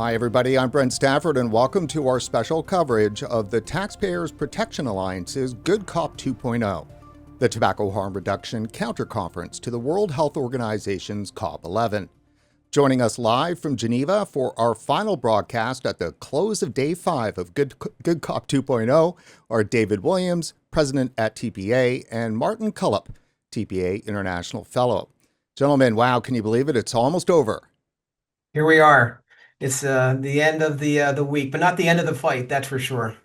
Hi, everybody. I'm Brent Stafford, and welcome to our special coverage of the Taxpayers Protection Alliance's Good Cop 2.0, the tobacco harm reduction counter-conference to the World Health Organization's COP11. Joining us live from Geneva for our final broadcast at the close of Day 5 of Good Cop 2.0 are David Williams, President at TPA, and Martin Cullip, TPA International Fellow. Gentlemen, wow, can you believe it? It's almost over. Here we are. It's the end of the week, but not the end of the fight, that's for sure.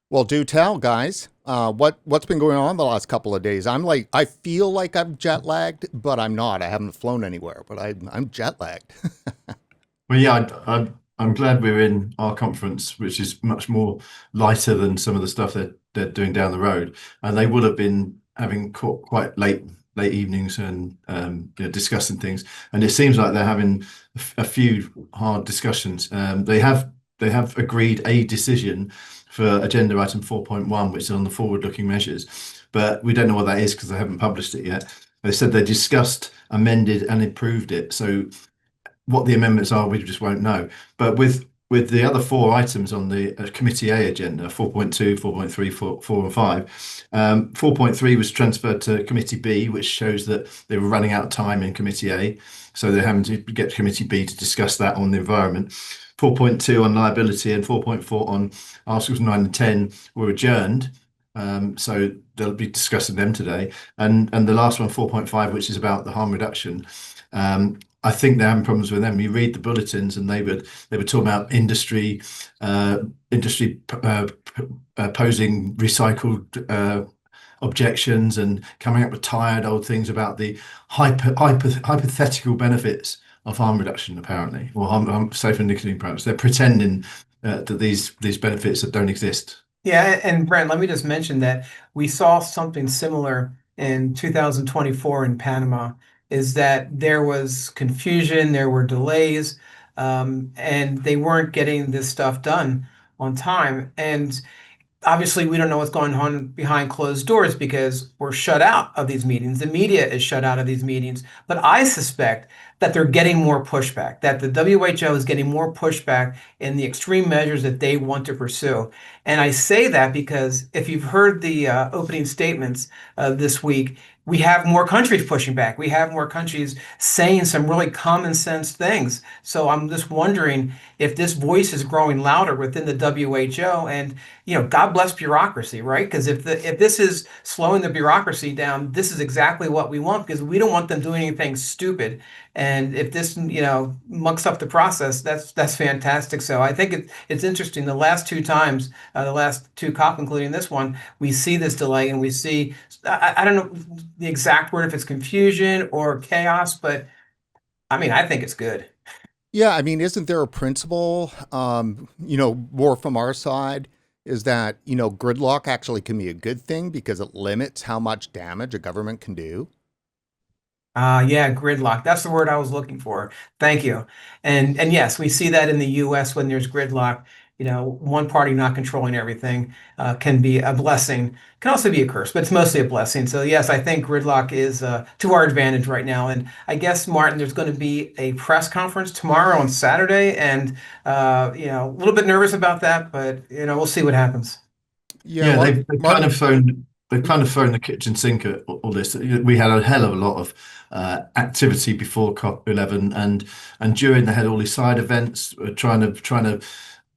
Well, do tell, guys. What's been going on the last couple of days? I feel like I'm jet lagged, but I'm not. I haven't flown anywhere, but I'm jet lagged. Well, yeah, I'm glad we're in our conference, which is much more lighter than some of the stuff that they're doing down the road. And they would have been having quite late evenings and discussing things. And it seems like they're having a few hard discussions. They have agreed a decision for agenda item 4.1, which is on the forward-looking measures, but we don't know what that is because they haven't published it yet. They said they discussed, amended, and improved it. So what the amendments are, we just won't know. But with the other four items on the Committee A agenda, 4.2, 4.3, 4 and 5, 4.3 was transferred to Committee B, which shows that they were running out of time in Committee A. So they're having to get Committee B to discuss that on the environment. 4.2 on liability and 4.4 on Articles 9 and 10 were adjourned. So they'll be discussing them today. And the last one, 4.5, which is about the harm reduction. I think they're having problems with them. You read the bulletins, and they were talking about industry posing recycled objections and coming up with tired old things about the hypothetical benefits of harm reduction, apparently, or safer nicotine products. They're pretending that these benefits that don't exist. Yeah, and Brent, let me just mention that we saw something similar in 2024 in Panama, is that there was confusion, there were delays, and they weren't getting this stuff done on time. And obviously, we don't know what's going on behind closed doors because we're shut out of these meetings. The media is shut out of these meetings. But I suspect that they're getting more pushback, that the WHO is getting more pushback in the extreme measures that they want to pursue. And I say that because if you've heard the opening statements this week, we have more countries pushing back. We have more countries saying some really common sense things. So I'm just wondering if this voice is growing louder within the WHO. And God bless bureaucracy, right? Because if this is slowing the bureaucracy down, this is exactly what we want, because we don't want them doing anything stupid. And if this, mucks up the process, that's fantastic. So I think it's interesting. The last two times, the last two COP, including this one, we see this delay, and we see, I don't know the exact word, if it's confusion or chaos, but I think it's good. Yeah, isn't there a principle, more from our side, is that, gridlock actually can be a good thing because it limits how much damage a government can do? Yeah, gridlock. That's the word I was looking for. Thank you. And yes, we see that in the US when there's gridlock. One party not controlling everything can be a blessing, can also be a curse, but it's mostly a blessing. So yes, I think gridlock is to our advantage right now. And I guess, Martin, there's going to be a press conference tomorrow on Saturday, and a little bit nervous about that, but we'll see what happens. Yeah, Yeah, they've kind Martin. of thrown the kitchen sink at all this. We had a hell of a lot of activity before COP11, and during they had all these side events, trying to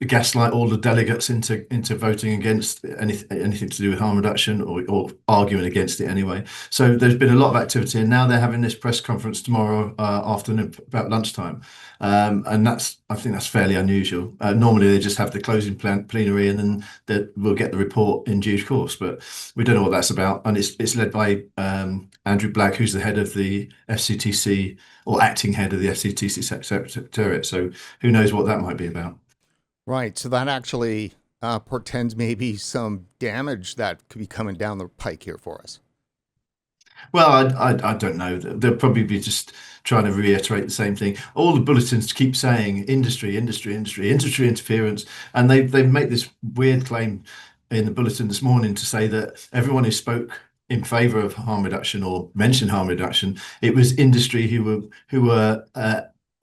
gaslight all the delegates into voting against anything to do with harm reduction, or arguing against it anyway. So there's been a lot of activity, and now they're having this press conference tomorrow afternoon about lunchtime, and I think that's fairly unusual. Normally they just have the closing plenary, and then we'll get the report in due course. But we don't know what that's about, and it's led by Andrew Black, who's the head of the FCTC, or acting head of the FCTC Secretariat. So who knows what that might be about. Right. So that actually portends maybe some damage that could be coming down the pike here for us. Well, I don't know. They'll probably be just trying to reiterate the same thing. All the bulletins keep saying industry interference, and they make this weird claim in the bulletin this morning to say that everyone who spoke in favour of harm reduction or mentioned harm reduction, it was industry who were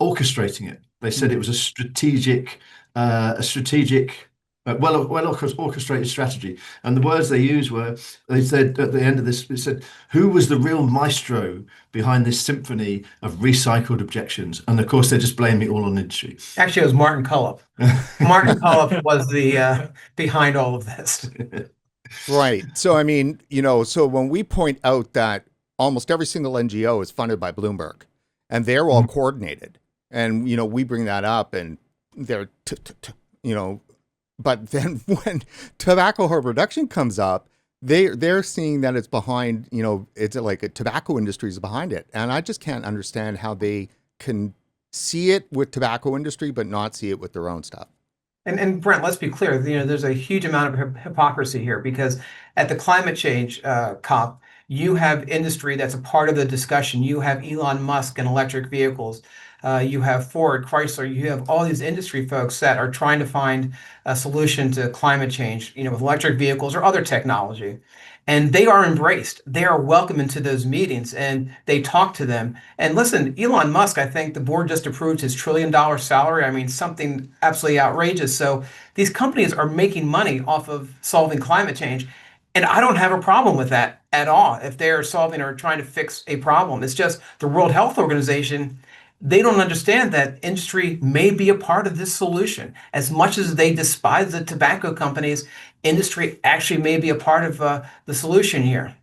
orchestrating it. They said it was a strategic, well orchestrated strategy. And the words they used were, they said at the end of this, it said, "Who was the real maestro behind this symphony of recycled objections?" And of course, they're just blaming it all on industry. Actually, it was Martin Cullop. Martin Cullop was the behind all of this. Right. So, I mean, so when we point out that almost every single NGO is funded by Bloomberg and they're all coordinated, and, we bring that up and they're, but then when tobacco harm reduction comes up, they're seeing that it's behind, it's like a tobacco industry is behind it. And I just can't understand how they can see it with tobacco industry, but not see it with their own stuff. And Brent, let's be clear, there's a huge amount of hypocrisy here, because at the climate change COP, you have industry that's a part of the discussion. You have Elon Musk and electric vehicles. You have Ford, Chrysler. You have all these industry folks that are trying to find a solution to climate change, with electric vehicles or other technology. And they are embraced. They are welcome into those meetings, and they talk to them. And listen, Elon Musk, I think the board just approved his $1 trillion salary. I mean, something absolutely outrageous. So these companies are making money off of solving climate change. And I don't have a problem with that at all if they're solving or trying to fix a problem. It's just the World Health Organization, they don't understand that industry may be a part of this solution. As much as they despise the tobacco companies, industry actually may be a part of the solution here.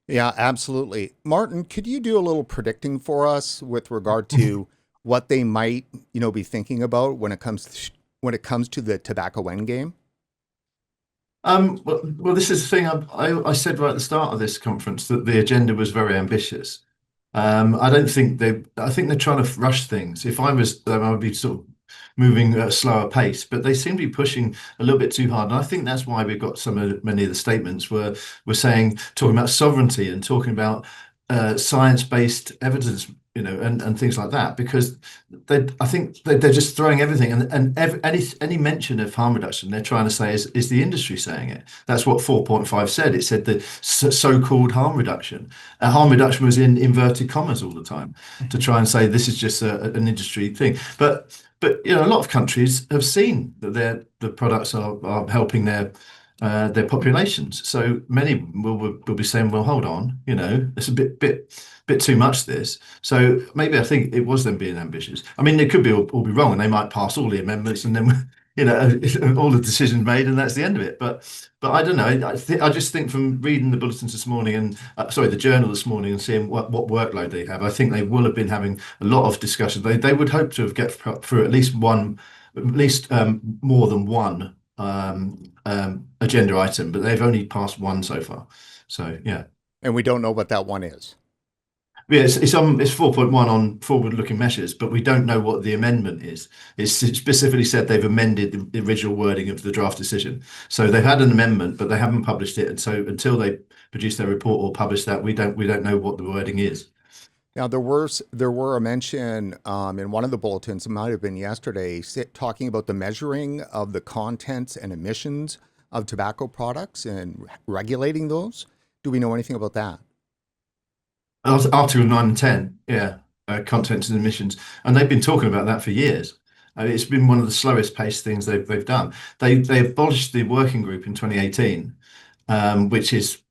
Yeah, absolutely. Martin, could you do a little predicting for us with regard to what they might, be thinking about when it comes to the tobacco endgame? Well, this is the thing I said right at the start of this conference, that the agenda was very ambitious. I think they're trying to rush things. If I was them, I would be sort of moving at a slower pace, but they seem to be pushing a little bit too hard. And I think that's why we've got many of the statements were talking about sovereignty and talking about science-based evidence, and things like that, because I think they're just throwing everything, and any mention of harm reduction, they're trying to say is the industry saying it. That's what 4.5 said. It said the so-called harm reduction. Harm reduction was in inverted commas all the time to try and say this is just an industry thing. But a lot of countries have seen that the products are helping their populations. So many will be saying, well, hold on, it's a bit too much, this. So maybe I think it was them being ambitious. I mean, they could be all be wrong, and they might pass all the amendments, and then all the decisions made, and that's the end of it. But I don't know. I just think from reading the bulletins this morning and the journal this morning, and seeing what workload they have, I think they will have been having a lot of discussion. They would hope to have get through at least more than one agenda item, but they've only passed one so far. So yeah. And we don't know what that one is. Yeah, it's 4.1 on forward-looking measures, but we don't know what the amendment is. It's specifically said they've amended the original wording of the draft decision. So they've had an amendment, but they haven't published it. And so until they produce their report or publish that, we don't know what the wording is. Now, there were a mention in one of the bulletins, it might have been yesterday, talking about the measuring of the contents and emissions of tobacco products and regulating those. Do we know anything about that? Article 9 and 10, yeah, contents and emissions, and they've been talking about that for years. It's been one of the slowest paced things they've done. They abolished the working group in 2018, which is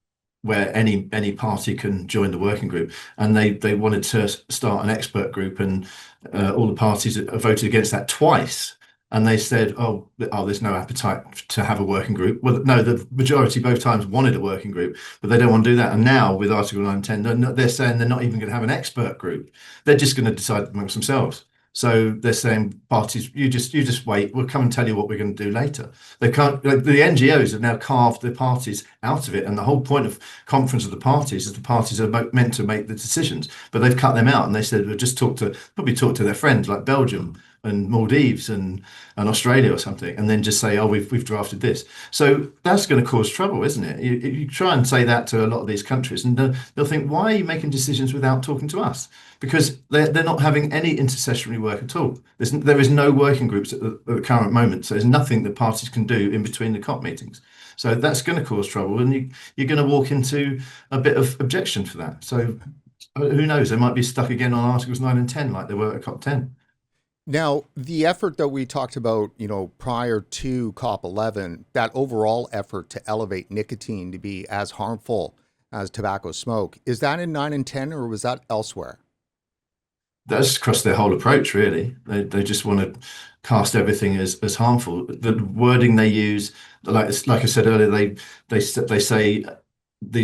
where any party can join the working group, and they wanted to start an expert group, and all the parties voted against that twice. And they said, oh, there's no appetite to have a working group. Well, no, the majority both times wanted a working group, but they don't want to do that. And now with Article 9 and 10, they're saying they're not even going to have an expert group. They're just going to decide amongst themselves. So they're saying, parties, you just wait. We'll come and tell you what we're going to do later. They can't. The NGOs have now carved the parties out of it, and the whole point of conference of the parties is the parties are meant to make the decisions, but they've cut them out, and they said we'll just probably talk to their friends like Belgium and Maldives and Australia or something, and then just say, oh, we've drafted this. So that's going to cause trouble, isn't it? You try and say that to a lot of these countries, and they'll think, why are you making decisions without talking to us? Because they're not having any intercessory work at all. There is no working groups at the current moment, so there's nothing that parties can do in between the COP meetings. So that's going to cause trouble, and you're going to walk into a bit of objection for that. So who knows? They might be stuck again on Articles 9 and 10 like they were at COP 10. Now, the effort that we talked about, prior to COP11, that overall effort to elevate nicotine to be as harmful as tobacco smoke, is that in 9 and 10 or was that elsewhere? That's across their whole approach, really. They just want to cast everything as harmful. The wording they use, like I said earlier, they say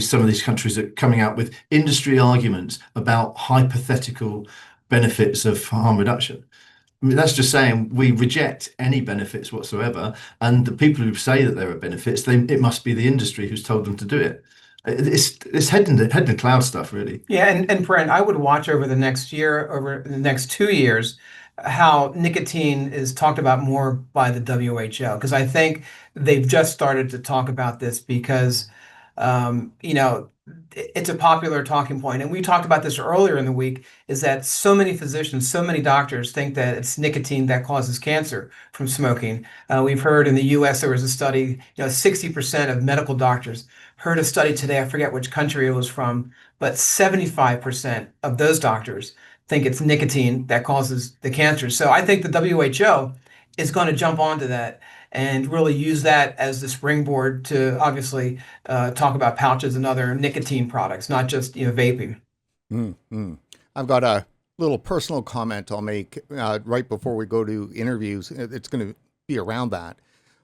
some of these countries are coming out with industry arguments about hypothetical benefits of harm reduction. I mean, that's just saying we reject any benefits whatsoever, and the people who say that there are benefits, it must be the industry who's told them to do it. It's head in the cloud stuff, really. Yeah, and Brent, I would watch over the next year, over the next 2 years, how nicotine is talked about more by the WHO, because I think they've just started to talk about this because, it's a popular talking point. And we talked about this earlier in the week, is that so many physicians, so many doctors think that it's nicotine that causes cancer from smoking. We've heard in the US there was a study, 60% of medical doctors heard a study today, I forget which country it was from, but 75% of those doctors think it's nicotine that causes the cancer. So I think the WHO is going to jump onto that and really use that as the springboard to obviously talk about pouches and other nicotine products, not just vaping. Mm-hmm. I've got a little personal comment I'll make right before we go to interviews. It's going to be around that.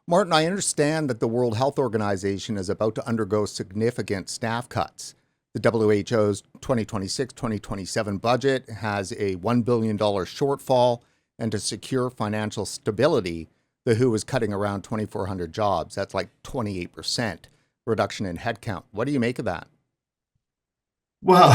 Martin, I understand that the World Health Organization is about to undergo significant staff cuts. The WHO's 2026-2027 budget has a $1 billion shortfall, and to secure financial stability, the WHO is cutting around 2,400 jobs. That's like 28% reduction in headcount. What do you make of that? Well,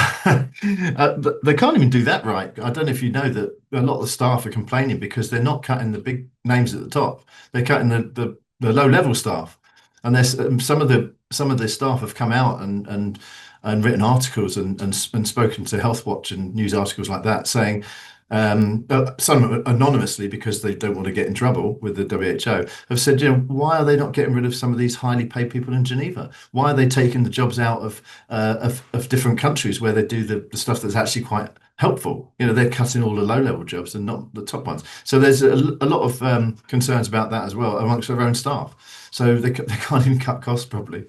they can't even do that right. I don't know if you know that a lot of the staff are complaining because they're not cutting the big names at the top. They're cutting the low level staff, and there's some of the staff have come out and written articles and spoken to HealthWatch and news articles like that, saying some anonymously because they don't want to get in trouble with the WHO, have said, why are they not getting rid of some of these highly paid people in Geneva? Why are they taking the jobs out of different countries where they do the stuff that's actually quite helpful? They're cutting all the low-level jobs and not the top ones. So there's a lot of concerns about that as well amongst their own staff. So they can't even cut costs properly.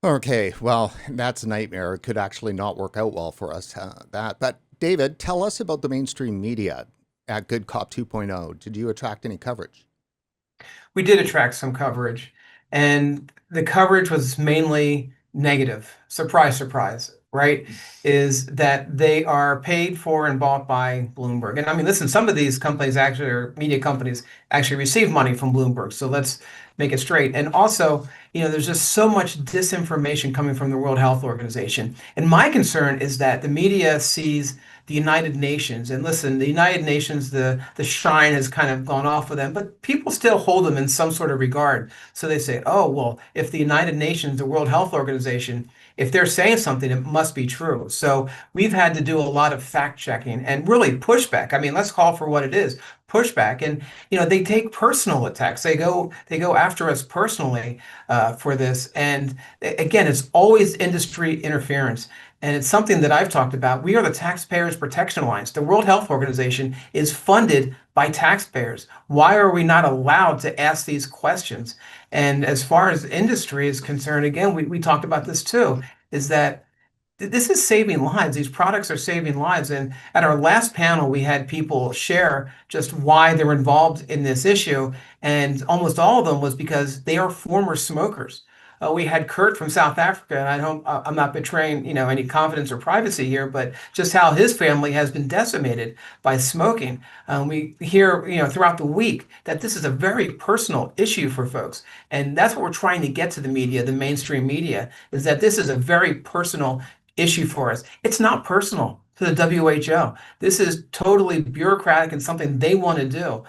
Okay, well, that's a nightmare. It could actually not work out well for us, But David, tell us about the mainstream media at Good Cop 2.0. Did you attract any coverage? We did attract some coverage, and the coverage was mainly negative. Surprise, surprise, right? Is that they are paid for and bought by Bloomberg. And I mean, listen, some of these companies actually, or media companies, actually receive money from Bloomberg. So let's make it straight. And also, there's just so much disinformation coming from the World Health Organization. And my concern is that the media sees the United Nations. And listen, the United Nations, the shine has kind of gone off of them, but people still hold them in some sort of regard. So they say, oh, well, if the United Nations, the World Health Organization, if they're saying something, it must be true. So we've had to do a lot of fact checking and really pushback. I mean, let's call for what it is, pushback. And they take personal attacks. They go after us personally for this. And again, it's always industry interference. And it's something that I've talked about. We are the Taxpayers Protection Alliance. The World Health Organization is funded by taxpayers. Why are we not allowed to ask these questions? And as far as industry is concerned, again, we talked about this too, is that this is saving lives. These products are saving lives. And at our last panel, we had people share just why they're involved in this issue. And almost all of them was because they are former smokers. We had Kurt from South Africa, and I don't, I'm not betraying, any confidence or privacy here, but just how his family has been decimated by smoking. We hear, throughout the week that this is a very personal issue for folks, and that's what we're trying to get to the media, the mainstream media, is that this is a very personal issue for us. It's not personal to the WHO. This is totally bureaucratic and something they want to do.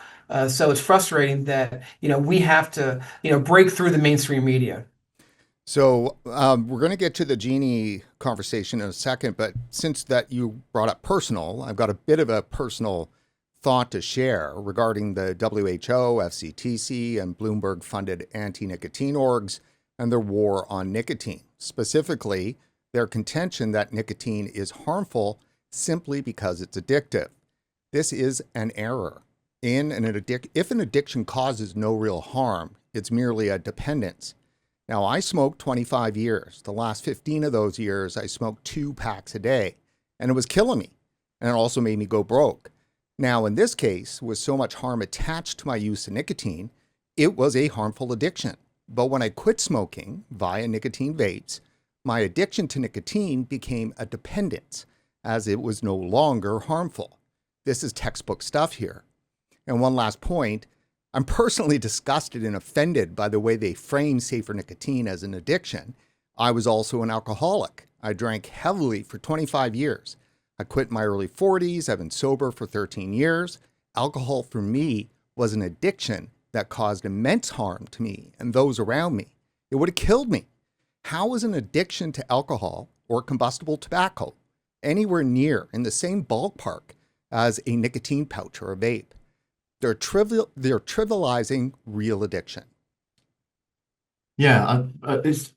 So it's frustrating that, we have to, break through the mainstream media. So we're going to get to the Genie conversation in a second, but since that you brought up personal, I've got a bit of a personal thought to share regarding the WHO, FCTC, and Bloomberg-funded anti-nicotine orgs and their war on nicotine. Specifically, their contention that nicotine is harmful simply because it's addictive. This is an error. If an addiction causes no real harm, it's merely a dependence. Now, I smoked 25 years. The last 15 of those years, I smoked 2 packs a day, and it was killing me. And it also made me go broke. Now, in this case, with so much harm attached to my use of nicotine, it was a harmful addiction. But when I quit smoking via nicotine vapes, my addiction to nicotine became a dependence, as it was no longer harmful. This is textbook stuff here. And one last point, I'm personally disgusted and offended by the way they frame safer nicotine as an addiction. I was also an alcoholic. I drank heavily for 25 years. I quit in my early 40s. I've been sober for 13 years. Alcohol for me was an addiction that caused immense harm to me and those around me. It would have killed me. How is an addiction to alcohol or combustible tobacco anywhere near in the same ballpark as a nicotine pouch or a vape? They're trivializing real addiction. Yeah,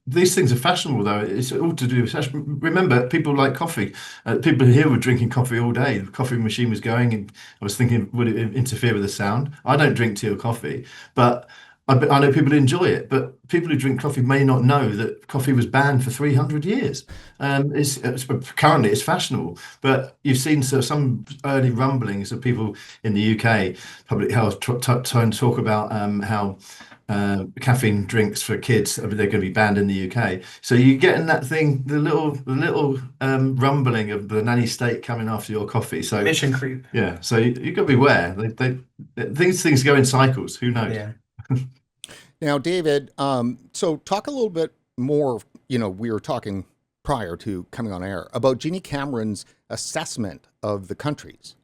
these things are fashionable, though. It's all to do with fashion. Remember, people like coffee. People here were drinking coffee all day. The coffee machine was going, and I was thinking, would it interfere with the sound? I don't drink tea or coffee, but I know people who enjoy it. But people who drink coffee may not know that coffee was banned for 300 years. Currently, it's fashionable. But you've seen some early rumblings of people in the UK, public health, trying to talk about how caffeine drinks for kids, they're going to be banned in the UK. So you're getting that thing, the little rumbling of the nanny state coming after your coffee. So Mission creep. yeah, so you've got to beware. These things go in cycles. Who knows? Yeah. Now, David, so talk a little bit more, we were talking prior to coming on air about Jeannie Cameron's assessment of the countries.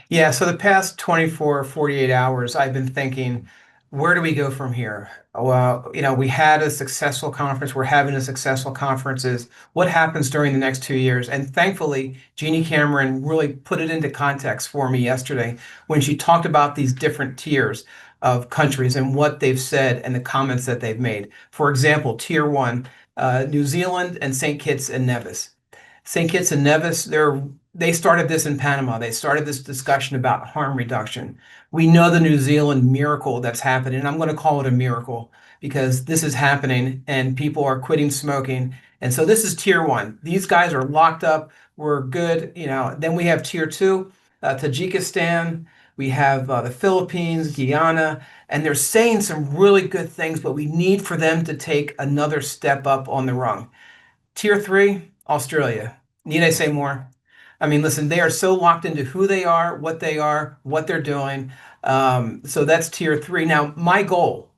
Yeah, so the past 24, 48 hours, I've been thinking, where do we go from here? Well, we had a successful conference. We're having a successful conferences. What happens during the next 2 years? And thankfully, Jeannie Cameron really put it into context for me yesterday when she talked about these different tiers of countries and what they've said and the comments that they've made. For example, tier 1, New Zealand and St. Kitts and Nevis. St. Kitts and Nevis, they started this in Panama. They started this discussion about harm reduction. We know the New Zealand miracle that's happening, and I'm going to call it a miracle because this is happening and people are quitting smoking. And so this is tier 1. These guys are locked up. We're good. Then we have tier 2, Tajikistan. We have the Philippines, Guyana, and they're saying some really good things, but we need for them to take another step up on the rung. Tier 3, Australia. Need I say more? I mean, listen, they are so locked into who they are, what they're doing. So that's tier 3. Now, my goal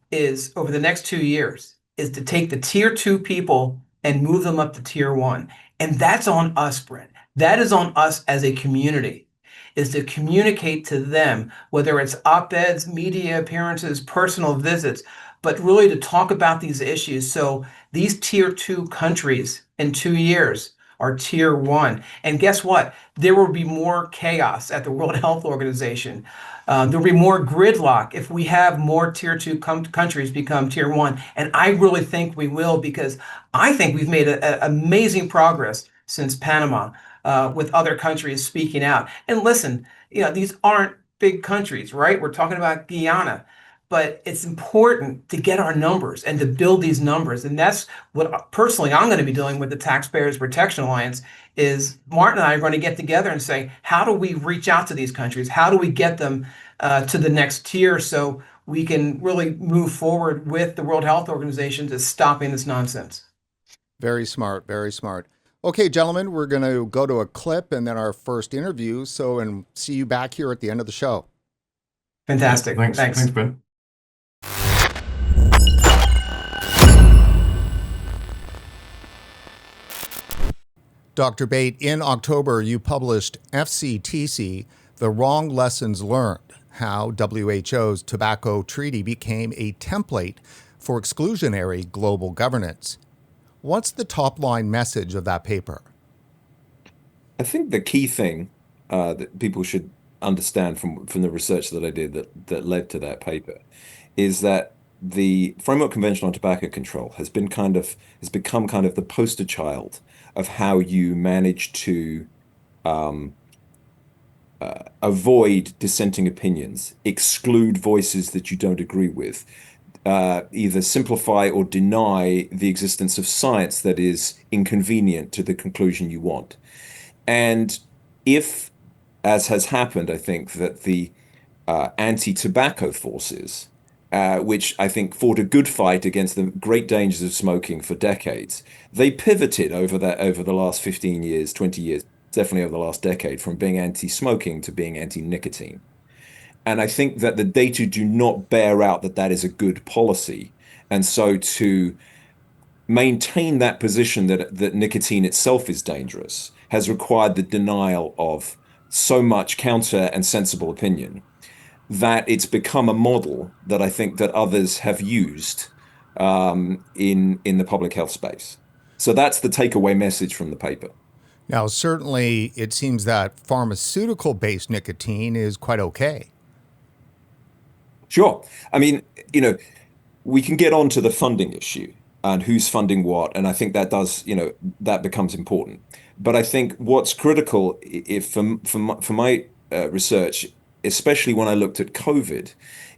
is over the next 2 years is to take the tier 2 people and move them up to tier 1. And that's on us, Brent. That is on us as a community, is to communicate to them, whether it's op-eds, media appearances, personal visits, but really to talk about these issues. So these tier 2 countries in 2 years are tier 1. And guess what? There will be more chaos at the World Health Organization. There will be more gridlock if we have more tier 2 countries become tier 1. And I really think we will, because I think we've made amazing progress since Panama with other countries speaking out. And listen, these aren't big countries, right? We're talking about Guyana. But it's important to get our numbers and to build these numbers. And that's what personally I'm going to be doing with the Taxpayers Protection Alliance is Martin and I are going to get together and say, how do we reach out to these countries? How do we get them to the next tier so we can really move forward with the World Health Organization to stopping this nonsense? Very smart, very smart. Okay, gentlemen, we're going to go to a clip and then our first interview. And see you back here at the end of the show. Fantastic. Yeah, thanks, Brent. Dr. Bate, in October, you published FCTC, The Wrong Lessons Learned, How WHO's Tobacco Treaty Became a Template for Exclusionary Global Governance. What's the top-line message of that paper? I think the key thing that people should understand from the research that I did that led to that paper is that the Framework Convention on Tobacco Control has become kind of the poster child of how you manage to avoid dissenting opinions, exclude voices that you don't agree with, either simplify or deny the existence of science that is inconvenient to the conclusion you want. And if, as has happened, I think that the anti-tobacco forces, which I think fought a good fight against the great dangers of smoking for decades, they pivoted over the last 15 years, 20 years, definitely over the last decade, from being anti-smoking to being anti-nicotine. And I think that the data do not bear out that that is a good policy. And so to maintain that position that nicotine itself is dangerous has required the denial of so much counter and sensible opinion that it's become a model that I think that others have used in the public health space. So that's the takeaway message from the paper. Now, certainly, it seems that pharmaceutical-based nicotine is quite okay. Sure. I mean, we can get on to the funding issue and who's funding what, and I think that does, that becomes important. But I think what's critical, if for my research, especially when I looked at COVID,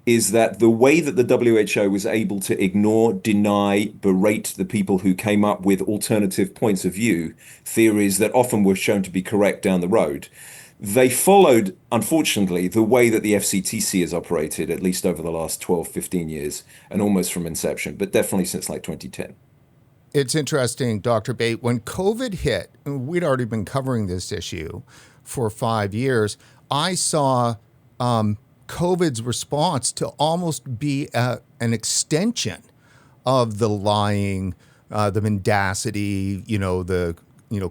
is that the way that the WHO was able to ignore, deny, berate the people who came up with alternative points of view, theories that often were shown to be correct down the road, they followed, unfortunately, the way that the FCTC has operated, at least over the last 12, 15 years, and almost from inception, but definitely since like 2010. It's interesting, Dr. Bate, when COVID hit, we'd already been covering this issue for 5 years. I saw COVID's response to almost be an extension of the lying, the mendacity, the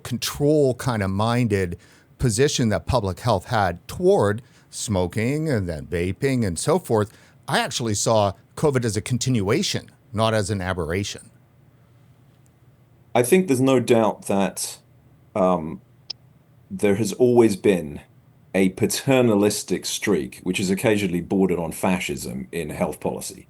control kind of minded position that public health had toward smoking and then vaping and so forth. I actually saw COVID as a continuation, not as an aberration. I think there's no doubt that there has always been a paternalistic streak, which is occasionally bordered on fascism in health policy.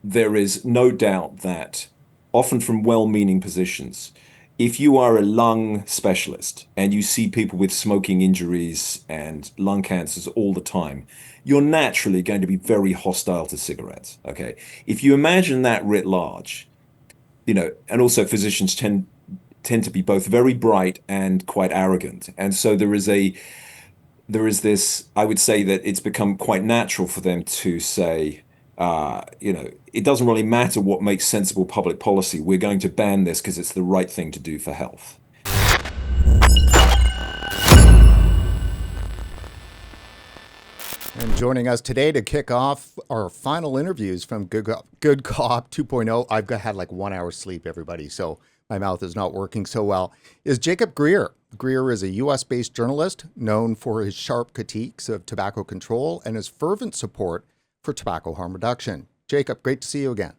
There is no doubt that, often from well-meaning positions, if you are a lung specialist and you see people with smoking injuries and lung cancers all the time, you're naturally going to be very hostile to cigarettes. Okay. If you imagine that writ large, and also physicians tend to be both very bright and quite arrogant. And so there is this, I would say that it's become quite natural for them to say, it doesn't really matter what makes sensible public policy. We're going to ban this because it's the right thing to do for health. And joining us today to kick off our final interviews from Good Cop 2.0, I've had like 1 hour sleep, everybody, so my mouth is not working so well, is Jacob Greer. Greer is a U.S.-based journalist known for his sharp critiques of tobacco control and his fervent support for tobacco harm reduction. Jacob, great to see you again.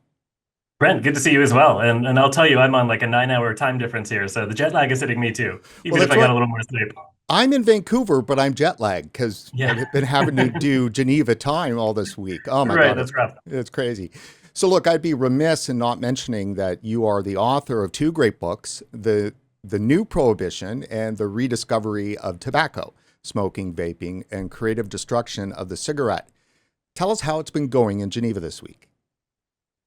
Brent, good to see you as well. And I'll tell you, I'm on like a 9-hour time difference here, so the jet lag is hitting me too, even if I got a little more sleep. I'm in Vancouver, but I'm jet lagged because I've been having to do Geneva time all this week. Oh my God, that's rough. It's crazy. So look, I'd be remiss in not mentioning that you are the author of 2 great books, The New Prohibition and The Rediscovery of Tobacco, Smoking, Vaping, and Creative Destruction of the Cigarette. Tell us how it's been going in Geneva this week.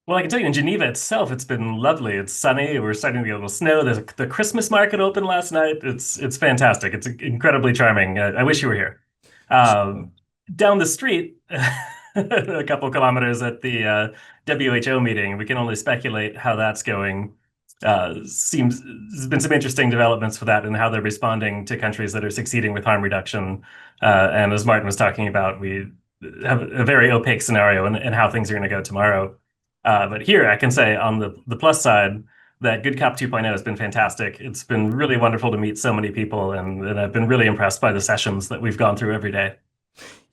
Well, I can tell you in Geneva itself, it's been lovely. It's sunny. We're starting to get a little snow. The Christmas market opened last night. It's fantastic. It's incredibly charming. I wish you were here. Down the street, a couple kilometers at the WHO meeting, we can only speculate how that's going. There's been some interesting developments for that and how they're responding to countries that are succeeding with harm reduction. And as Martin was talking about, we have a very opaque scenario and how things are going to go tomorrow. But here I can say on the plus side that Good Cop 2.0 has been fantastic. It's been really wonderful to meet so many people, and I've been really impressed by the sessions that we've gone through every day.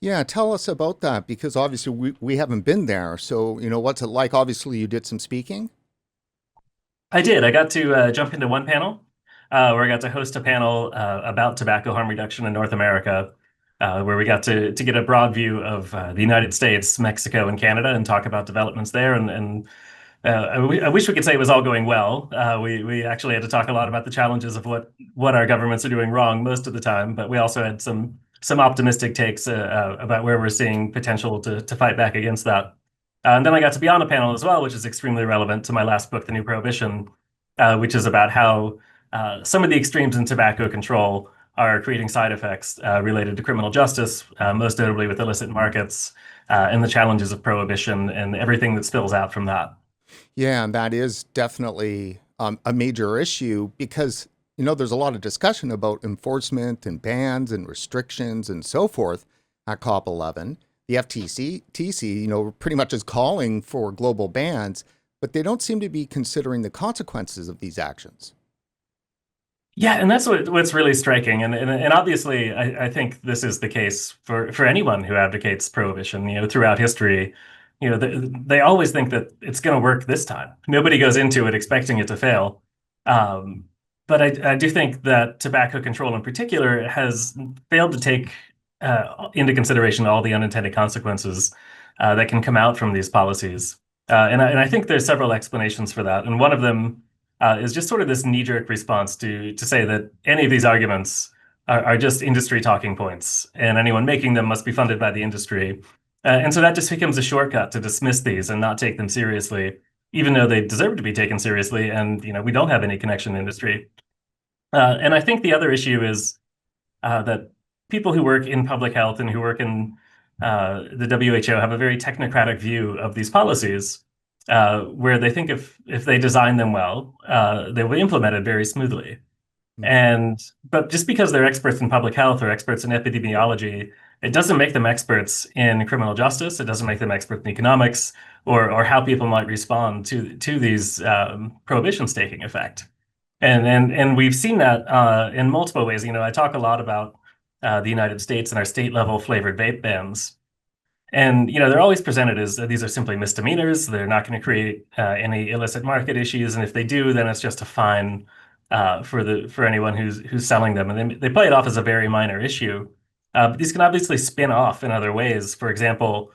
Yeah, tell us about that, because obviously we haven't been there. So, what's it like? Obviously, you did some speaking. I did. I got to jump into one panel where I got to host a panel about tobacco harm reduction in North America, where we got to get a broad view of the United States, Mexico, and Canada and talk about developments there. And I wish we could say it was all going well. We actually had to talk a lot about the challenges of what our governments are doing wrong most of the time, but we also had some some optimistic takes about where we're seeing potential to fight back against that. And then I got to be on a panel as well, which is extremely relevant to my last book, The New Prohibition, which is about how some of the extremes in tobacco control are creating side effects related to criminal justice, most notably with illicit markets and the challenges of prohibition and everything that spills out from that. Yeah, and that is definitely a major issue because, there's a lot of discussion about enforcement and bans and restrictions and so forth at COP11. The FTC, pretty much is calling for global bans, but they don't seem to be considering the consequences of these actions. Yeah, and that's what's really striking, and obviously, I think this is the case for anyone who advocates prohibition. Throughout history, they always think that it's going to work this time. Nobody goes into it expecting it to fail. But I do think that tobacco control in particular has failed to take into consideration all the unintended consequences that can come out from these policies. And I think there's several explanations for that, and one of them is just sort of this knee-jerk response to say that any of these arguments are just industry talking points, and anyone making them must be funded by the industry. And so that just becomes a shortcut to dismiss these and not take them seriously, even though they deserve to be taken seriously, and we don't have any connection to industry. And I think the other issue is that people who work in public health and who work in the WHO have a very technocratic view of these policies, where they think if they design them well, they will be implemented very smoothly. But just because they're experts in public health or experts in epidemiology, it doesn't make them experts in criminal justice. It doesn't make them experts in economics or how people might respond to these prohibitions taking effect. And we've seen that in multiple ways. I talk a lot about the United States and our state level flavored vape bans. And they're always presented as these are simply misdemeanors. They're not going to create any illicit market issues, and if they do, then it's just a fine for anyone who's selling them. And they play it off as a very minor issue. But these can obviously spin off in other ways. For example,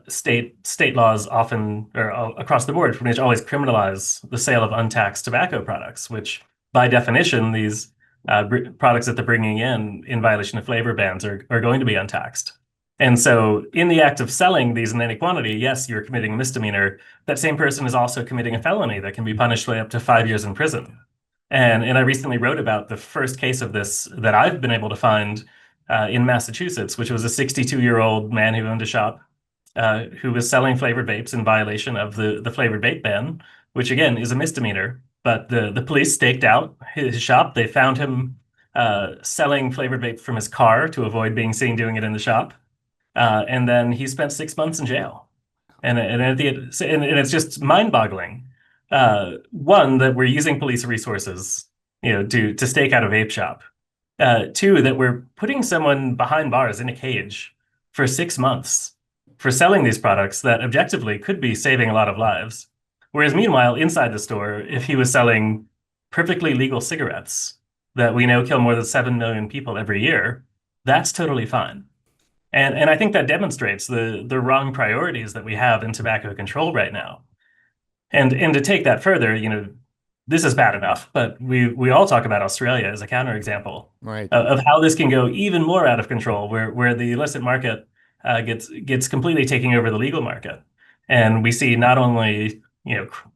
state laws often, or across the board, pretty much always criminalize the sale of untaxed tobacco products, which by definition, these products that they're bringing in violation of flavor bans are going to be untaxed. And so in the act of selling these in any quantity, yes, you're committing a misdemeanor. That same person is also committing a felony that can be punished by up to 5 years in prison. And I recently wrote about the first case of this that I've been able to find in Massachusetts, which was a 62-year-old man who owned a shop who was selling flavored vapes in violation of the flavored vape ban, which again is a misdemeanor. But the police staked out his shop. They found him selling flavored vape from his car to avoid being seen doing it in the shop. And then he spent 6 months in jail. And it's just mind-boggling. One, that we're using police resources, to stake out a vape shop. Two, that we're putting someone behind bars in a cage for 6 months for selling these products that objectively could be saving a lot of lives. Whereas meanwhile, inside the store, if he was selling perfectly legal cigarettes that we know kill more than 7 million people every year, that's totally fine. And I think that demonstrates the wrong priorities that we have in tobacco control right now. And to take that further, this is bad enough, but we all talk about Australia as a counterexample of how this can go even more out of control, where the illicit market gets completely taking over the legal market. And we see not only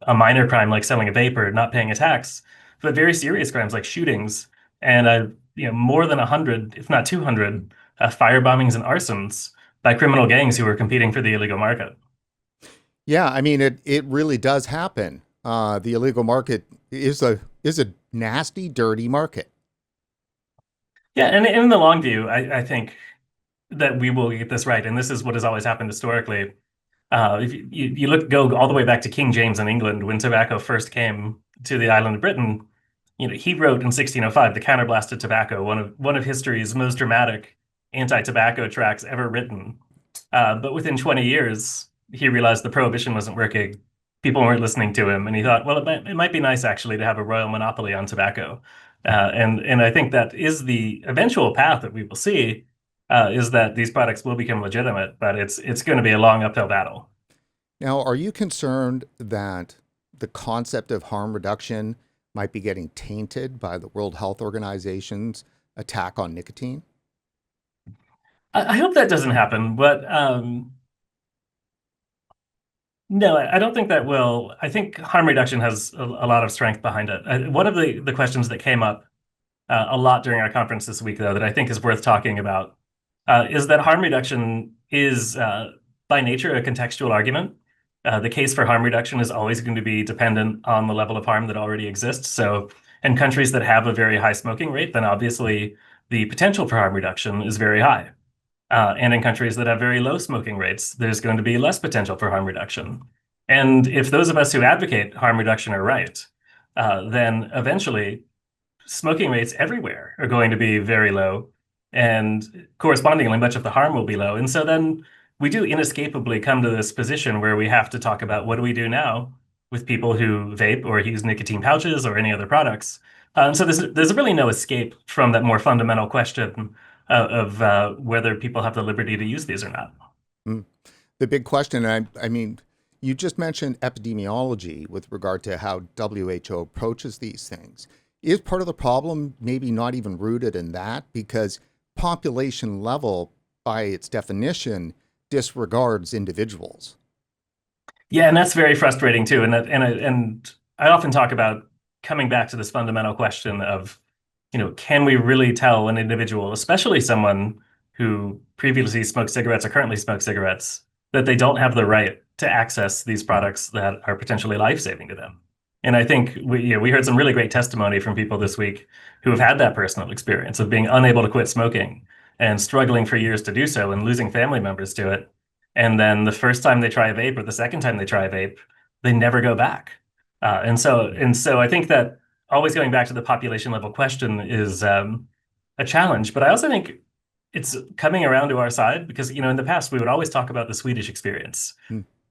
a minor crime like selling a vape or not paying a tax, but very serious crimes like shootings and more than 100, if not 200, fire bombings and arsons by criminal gangs who are competing for the illegal market. Yeah, I mean, it really does happen. The illegal market is a nasty, dirty market. Yeah, and in the long view, I think that we will get this right, and this is what has always happened historically. If you go all the way back to King James in England, when tobacco first came to the island of Britain, he wrote in 1605 the Counterblasted Tobacco, one of history's most dramatic anti-tobacco tracts ever written. But within 20 years, he realized the prohibition wasn't working. People weren't listening to him, and he thought, well, it might be nice actually to have a royal monopoly on tobacco. And I think that is the eventual path that we will see, is that these products will become legitimate, but it's going to be a long uphill battle. Now, are you concerned that the concept of harm reduction might be getting tainted by the World Health Organization's attack on nicotine? I hope that doesn't happen, but no, I don't think that will. I think harm reduction has a lot of strength behind it. One of the questions that came up a lot during our conference this week, though, that I think is worth talking about, is that harm reduction is by nature a contextual argument. The case for harm reduction is always going to be dependent on the level of harm that already exists. So in countries that have a very high smoking rate, then obviously the potential for harm reduction is very high. And in countries that have very low smoking rates, there's going to be less potential for harm reduction. And if those of us who advocate harm reduction are right, then eventually smoking rates everywhere are going to be very low, and correspondingly, much of the harm will be low. And so then we do inescapably come to this position where we have to talk about what do we do now with people who vape or use nicotine pouches or any other products. And so there's really no escape from that more fundamental question of whether people have the liberty to use these or not. The big question, I mean, you just mentioned epidemiology with regard to how WHO approaches these things. Is part of the problem maybe not even rooted in that? Because population level, by its definition, disregards individuals. Yeah, and that's very frustrating too. And I often talk about coming back to this fundamental question of, can we really tell an individual, especially someone who previously smoked cigarettes or currently smokes cigarettes, that they don't have the right to access these products that are potentially life-saving to them? And I think we heard some really great testimony from people this week who have had that personal experience of being unable to quit smoking and struggling for years to do so and losing family members to it. And then the first time they try a vape or the second time they try a vape, they never go back. And so I think that always going back to the population level question is a challenge. But I also think it's coming around to our side because, in the past, we would always talk about the Swedish experience.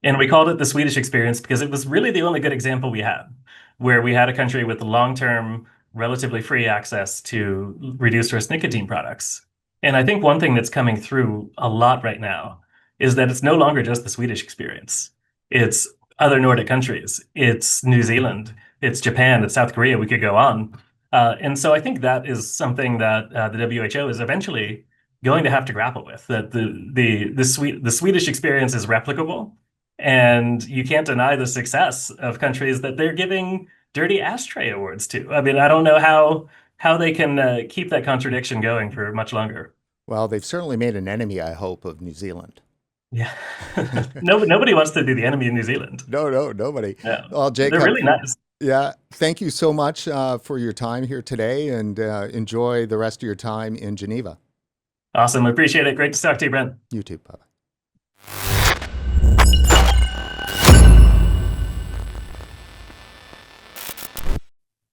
And we called it the Swedish experience because it was really the only good example we had, where we had a country with long-term, relatively free access to reduced risk nicotine products. And I think one thing that's coming through a lot right now is that it's no longer just the Swedish experience. It's other Nordic countries. It's New Zealand. It's Japan. It's South Korea. We could go on. And so I think that is something that the WHO is eventually going to have to grapple with, that the Swedish experience is replicable. And you can't deny the success of countries that they're giving dirty ashtray awards to. I mean, I don't know how they can keep that contradiction going for much longer. Well, they've certainly made an enemy, I hope, of New Zealand. Yeah. Nobody wants to be the enemy of New Zealand. No, nobody. Yeah. Well, Jacob, they're really nice. Yeah. Thank you so much for your time here today, and enjoy the rest of your time in Geneva. Awesome. Appreciate it. Great to talk to you, Brent. You too. Bye-bye.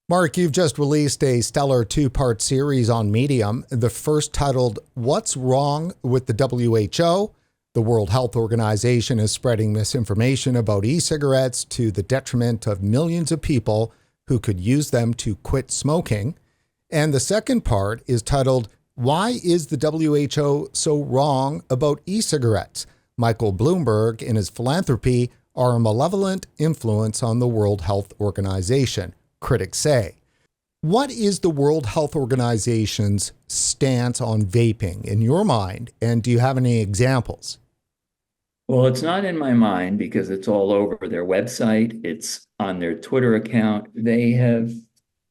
Mark, you've just released a stellar two-part series on Medium. The first titled, What's Wrong with the WHO? The World Health Organization is spreading misinformation about e-cigarettes to the detriment of millions of people who could use them to quit smoking. And the second part is titled, Why is the WHO so wrong about e-cigarettes? Michael Bloomberg and his philanthropy are a malevolent influence on the World Health Organization, critics say. What is the World Health Organization's stance on vaping in your mind, and do you have any examples? Well, it's not in my mind because it's all over their website. It's on their Twitter account. They have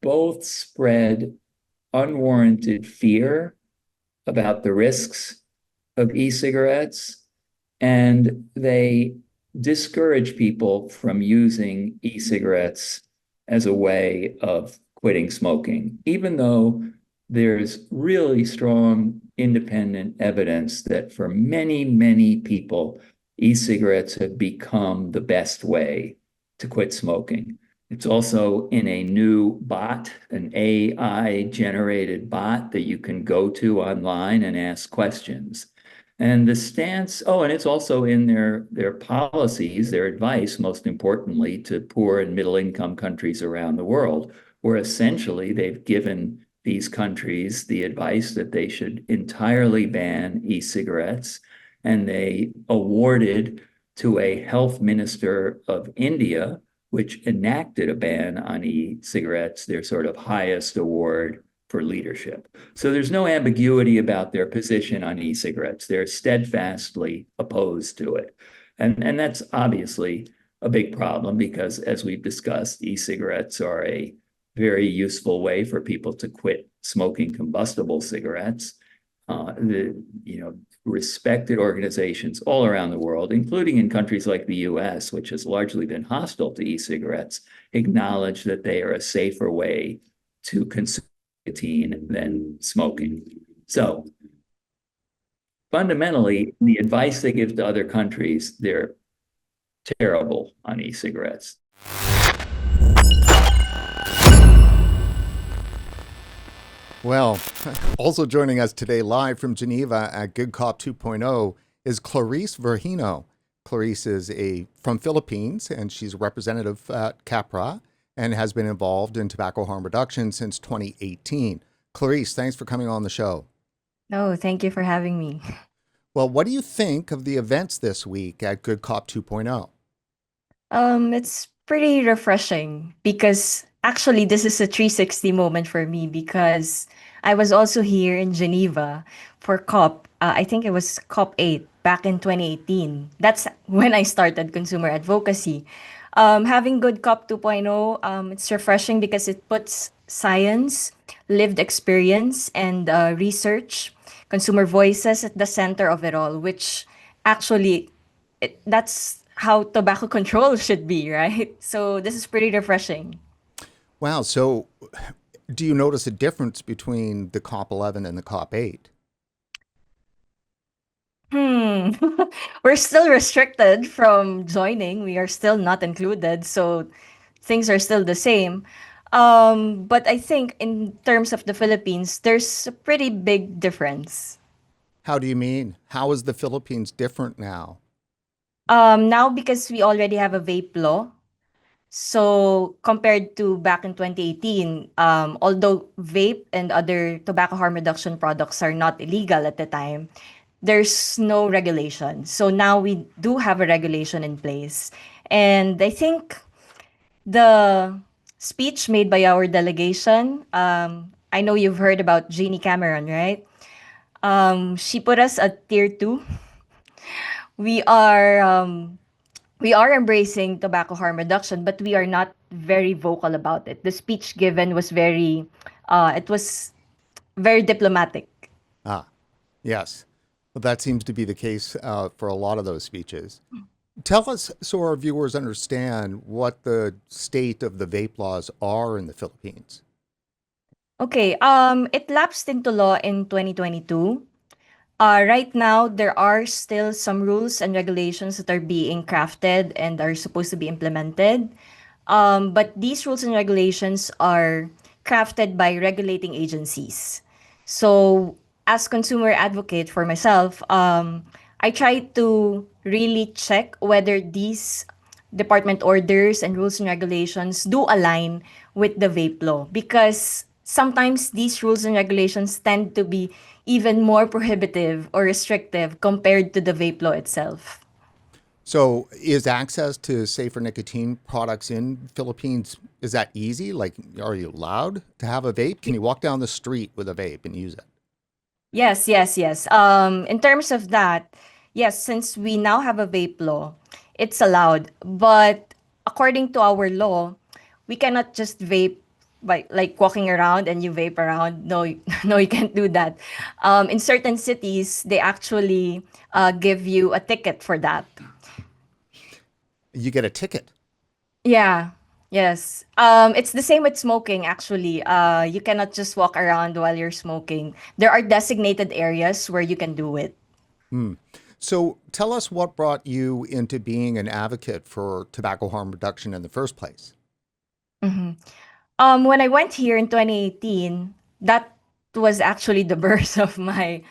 both spread unwarranted fear about the risks of e-cigarettes, and they discourage people from using e-cigarettes as a way of quitting smoking, even though there's really strong independent evidence that for many, many people, e-cigarettes have become the best way to quit smoking. It's also in a new bot, an AI-generated bot that you can go to online and ask questions. And the stance, and it's also in their policies, their advice, most importantly, to poor and middle-income countries around the world, where essentially they've given these countries the advice that they should entirely ban e-cigarettes. And they awarded to a health minister of India, which enacted a ban on e-cigarettes, their sort of highest award for leadership. So there's no ambiguity about their position on e-cigarettes. They're steadfastly opposed to it. And that's obviously a big problem because, as we've discussed, e-cigarettes are a very useful way for people to quit smoking combustible cigarettes. Respected organizations all around the world, including in countries like the US, which has largely been hostile to e-cigarettes, acknowledge that they are a safer way to consume nicotine than smoking. So fundamentally, the advice they give to other countries, they're terrible on e-cigarettes. Well, also joining us today live from Geneva at Good Cop 2.0 is Clarice Virgino. Clarice is from Philippines, and she's a representative at CAPRA and has been involved in tobacco harm reduction since 2018. Clarice, thanks for coming on the show. Oh, thank you for having me. Well, what do you think of the events this week at Good Cop 2.0? It's pretty refreshing because actually this is a 360 moment for me because I was also here in Geneva for COP. I think it was COP 8 back in 2018. That's when I started consumer advocacy. Having Good Cop 2.0, it's refreshing because it puts science, lived experience, and research, consumer voices at the center of it all, which actually that's how tobacco control should be, right? So this is pretty refreshing. Wow. So do you notice a difference between the COP 11 and the COP 8? We're still restricted from joining. We are still not included, so things are still the same. But I think in terms of the Philippines, there's a pretty big difference. How do you mean? How is the Philippines different now? Now because we already have a vape law, so compared to back in 2018, although vape and other tobacco harm reduction products are not illegal at the time, there's no regulation. So now we do have a regulation in place. And I think the speech made by our delegation, I know you've heard about Jeannie Cameron, right? She put us at tier 2. We are we are embracing tobacco harm reduction, but we are not very vocal about it. The speech given was it was very diplomatic. Ah, yes. Well, that seems to be the case for a lot of those speeches. Tell us so our viewers understand what the state of the vape laws are in the Philippines. Okay, it lapsed into law in 2022. Right now, there are still some rules and regulations that are being crafted and are supposed to be implemented. But these rules and regulations are crafted by regulating agencies. So, as consumer advocate for myself, I try to really check whether these department orders and rules and regulations do align with the vape law because sometimes these rules and regulations tend to be even more prohibitive or restrictive compared to the vape law itself. So is access to safer nicotine products in Philippines, is that easy? Like, are you allowed to have a vape? Can you walk down the street with a vape and use it? Yes, yes, yes. In terms of that, yes, since we now have a vape law, it's allowed. But according to our law, we cannot just vape by like walking around and you vape around. No, no, you can't do that. In certain cities, they actually give you a ticket for that. You get a ticket. Yeah, yes. It's the same with smoking, actually. You cannot just walk around while you're smoking. There are designated areas where you can do it. So tell us what brought you into being an advocate for tobacco harm reduction in the first place. When I went here in 2018, that was actually the birth of my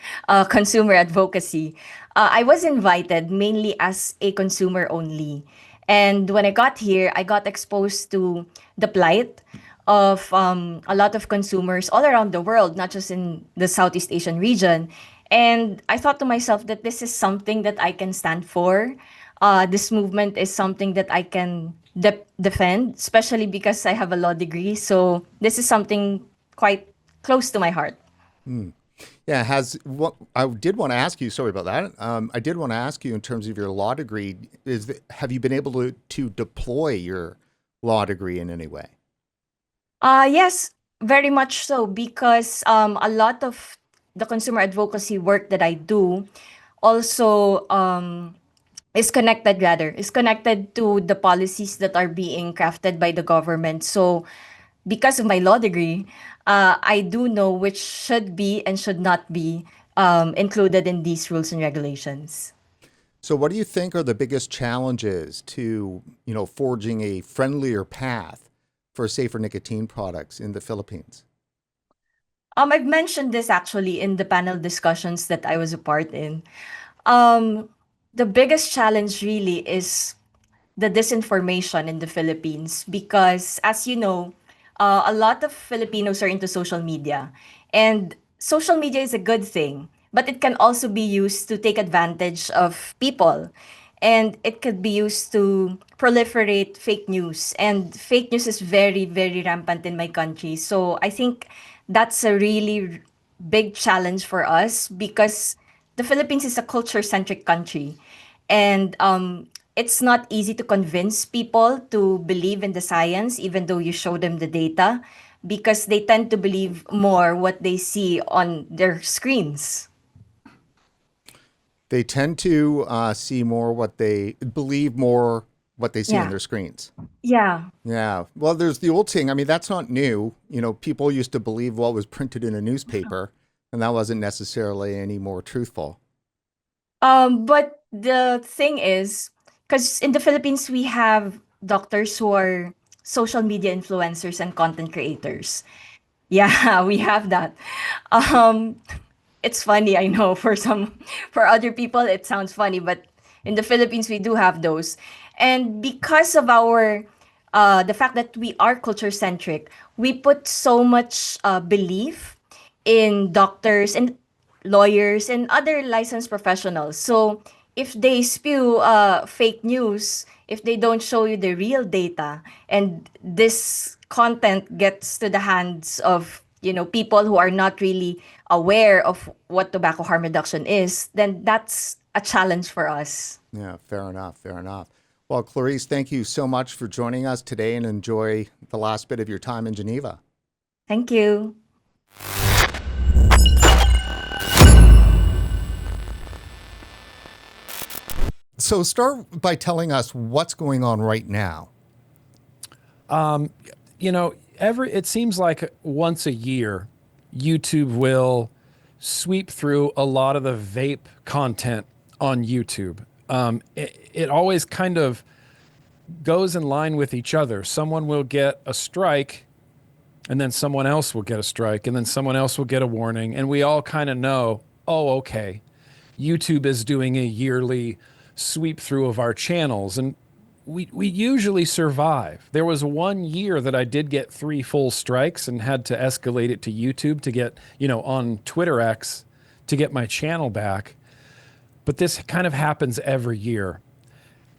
consumer advocacy. I was invited mainly as a consumer only. And when I got here, I got exposed to the plight of a lot of consumers all around the world, not just in the Southeast Asian region. And I thought to myself that this is something that I can stand for. This movement is something that I can defend, especially because I have a law degree. So this is something quite close to my heart. Yeah, what I did want to ask you, sorry about that. I did want to ask you in terms of your law degree, have you been able to deploy your law degree in any way? Yes, very much so, because a lot of the consumer advocacy work that I do also is connected to the policies that are being crafted by the government. So because of my law degree, I do know which should be and should not be included in these rules and regulations. So what do you think are the biggest challenges to, forging a friendlier path for safer nicotine products in the Philippines? I've mentioned this actually in the panel discussions that I was a part in. Um, the biggest challenge really is the disinformation in the Philippines because, as you know, a lot of Filipinos are into social media, and social media is a good thing, but it can also be used to take advantage of people. And it could be used to proliferate fake news. And fake news is very, very rampant in my country. So I think that's a really big challenge for us because the Philippines is a culture centric country. And it's not easy to convince people to believe in the science, even though you show them the data, because they tend to believe more what they see on their screens. They tend to see more believe more what they see on Yeah. their screens. Yeah. Yeah. Well, there's the old saying. I mean, that's not new. People used to believe what was printed in a newspaper, and that wasn't necessarily any more truthful. But the thing is, because in the Philippines, we have doctors who are social media influencers and content creators. Yeah, we have that. Um, it's funny, I know, for other people, it sounds funny, but in the Philippines, we do have those. And because of the fact that we are culture centric, we put so much belief in doctors and lawyers and other licensed professionals. So if they spew fake news, if they don't show you the real data, and this content gets to the hands of people who are not really aware of what tobacco harm reduction is, then that's a challenge for us. Yeah, fair enough. Fair enough. Well, Clarice, thank you so much for joining us today and enjoy the last bit of your time in Geneva. Thank you. So start by telling us what's going on right now. It seems like once a year, YouTube will sweep through a lot of the vape content on YouTube. It always kind of goes in line with each other. Someone will get a strike, and then someone else will get a strike, and then someone else will get a warning. And we all kind of know, oh, okay, YouTube is doing a yearly sweep through of our channels. And we usually survive. There was 1 year that I did get 3 full strikes and had to escalate it to YouTube to get, on Twitter X to get my channel back. But this kind of happens every year.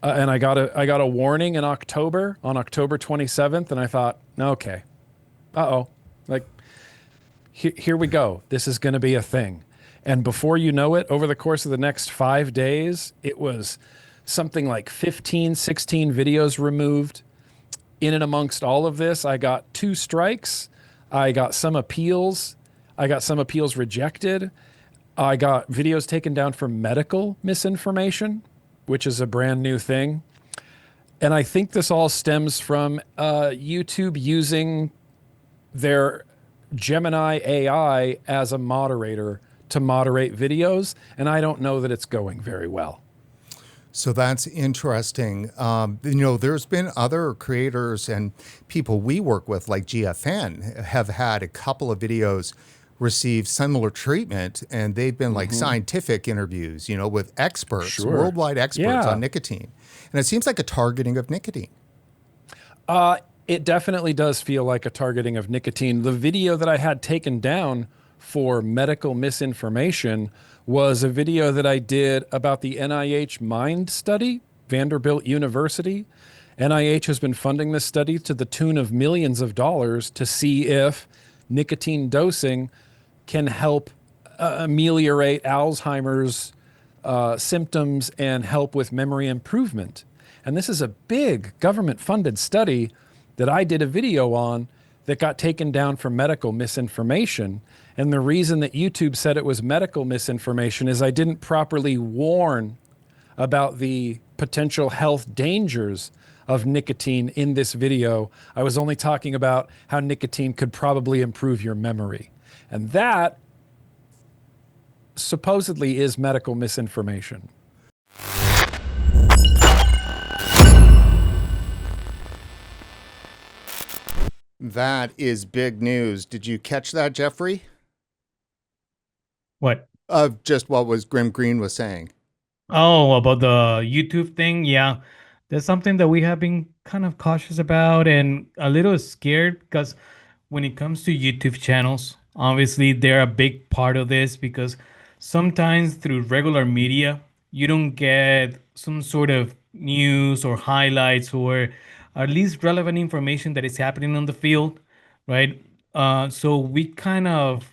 And I got a warning on October 27th, and I thought, okay, here we go. This is going to be a thing. And before you know it, over the course of the next 5 days, it was something like 15, 16 videos removed. In and amongst all of this, I got 2 strikes. I got some appeals. I got some appeals rejected. I got videos taken down for medical misinformation, which is a brand new thing. And I think this all stems from YouTube using their Gemini AI as a moderator to moderate videos. And I don't know that it's going very well. So that's interesting. There's been other creators and people we work with, like GFN, have had a couple of videos receive similar treatment, and they've been like scientific interviews, with experts, Sure. worldwide experts Yeah. on nicotine. And it seems like a targeting of nicotine. It definitely does feel like a targeting of nicotine. The video that I had taken down for medical misinformation was a video that I did about the NIH MIND study, Vanderbilt University. NIH has been funding this study to the tune of millions of dollars to see if nicotine dosing can help ameliorate Alzheimer's symptoms and help with memory improvement. And this is a big government-funded study that I did a video on that got taken down for medical misinformation. And the reason that YouTube said it was medical misinformation is I didn't properly warn about the potential health dangers of nicotine in this video. I was only talking about how nicotine could probably improve your memory. And that supposedly is medical misinformation. That is big news. Did you catch that, Jeffrey? What? Of just what was Grim Green was saying. Oh, about the YouTube thing? Yeah. That's something that we have been kind of cautious about and a little scared because when it comes to YouTube channels, obviously they're a big part of this because sometimes through regular media, you don't get some sort of news or highlights or at least relevant information that is happening on the field, right? So we kind of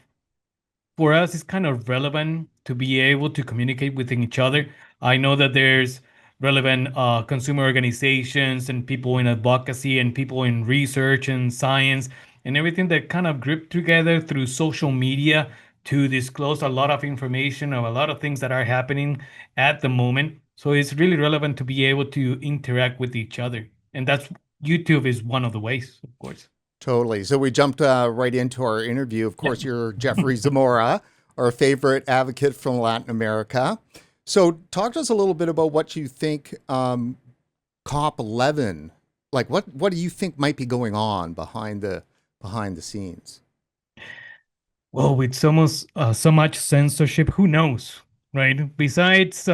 for us it's kind of relevant to be able to communicate within each other. I know that there's relevant consumer organizations and people in advocacy and people in research and science and everything that kind of group together through social media to disclose a lot of information of a lot of things that are happening at the moment. So it's really relevant to be able to interact with each other. And that's YouTube is one of the ways, of course. Totally. So we jumped right into our interview. Of course, you're Jeffrey Zamora, our favorite advocate from Latin America. So talk to us a little bit about what you think COP11, like what do you think might be going on behind the scenes? Well, with so much censorship, who knows, right? Besides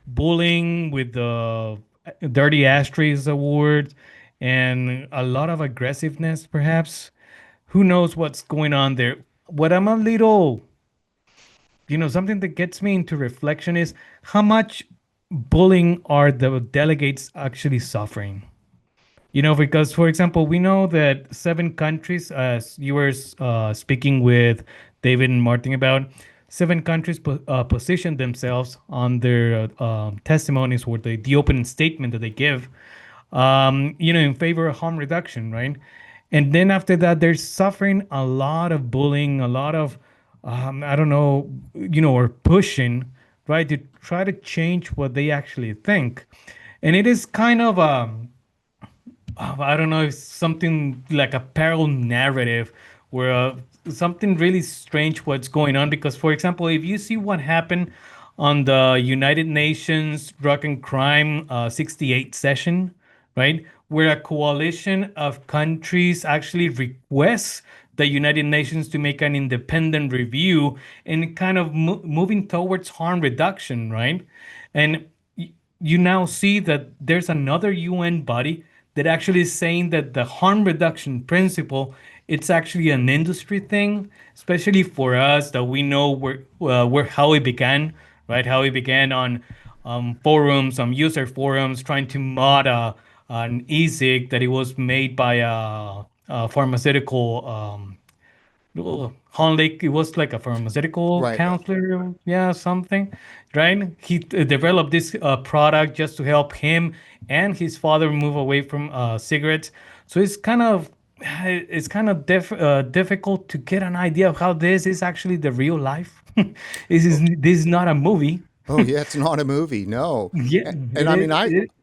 bullying with the Dirty Ashtrays Award and a lot of aggressiveness, perhaps, who knows what's going on there? What I'm a little, something that gets me into reflection is how much bullying are the delegates actually suffering? Because, for example, we know that 7 countries, as you were speaking with David and Martin about, 7 countries positioned themselves on their testimonies or the opening statement that they give, in favor of harm reduction, right? And then after that, they're suffering a lot of bullying, a lot of, I don't know, or pushing, right, to try to change what they actually think. And it is kind of I don't know, if something like a parallel narrative where something really strange what's going on. Because, for example, if you see what happened on the United Nations Drug and Crime 68 session, right, where a coalition of countries actually requests the United Nations to make an independent review and kind of moving towards harm reduction, right? And you now see that there's another UN body that actually is saying that the harm reduction principle it's actually an industry thing, especially for us that we know where how it began, right? How it began on forums, on user forums, trying to mod an e-cig that it was made by a pharmaceutical Honlik, it was like a pharmaceutical Right. counselor, yeah, something, right? He developed this product just to help him and his father move away from cigarettes. So it's kind of difficult to get an idea of how this is actually the real life. This is not a movie. Oh yeah, it's not a movie, no. Yeah, And I mean,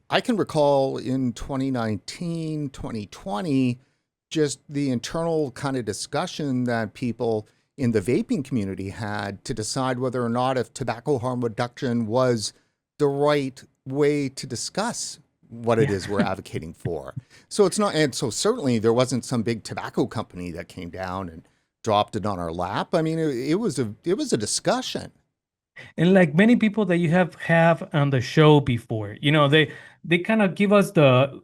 I can recall in 2019, 2020, just the internal kind of discussion that people in the vaping community had to decide whether or not if tobacco harm reduction was the right way to discuss what it is we're advocating for. So it's not, and so certainly there wasn't some big tobacco company that came down and dropped it on our lap. I mean, it was a discussion. And like many people that you have on the show before, they kind of give us the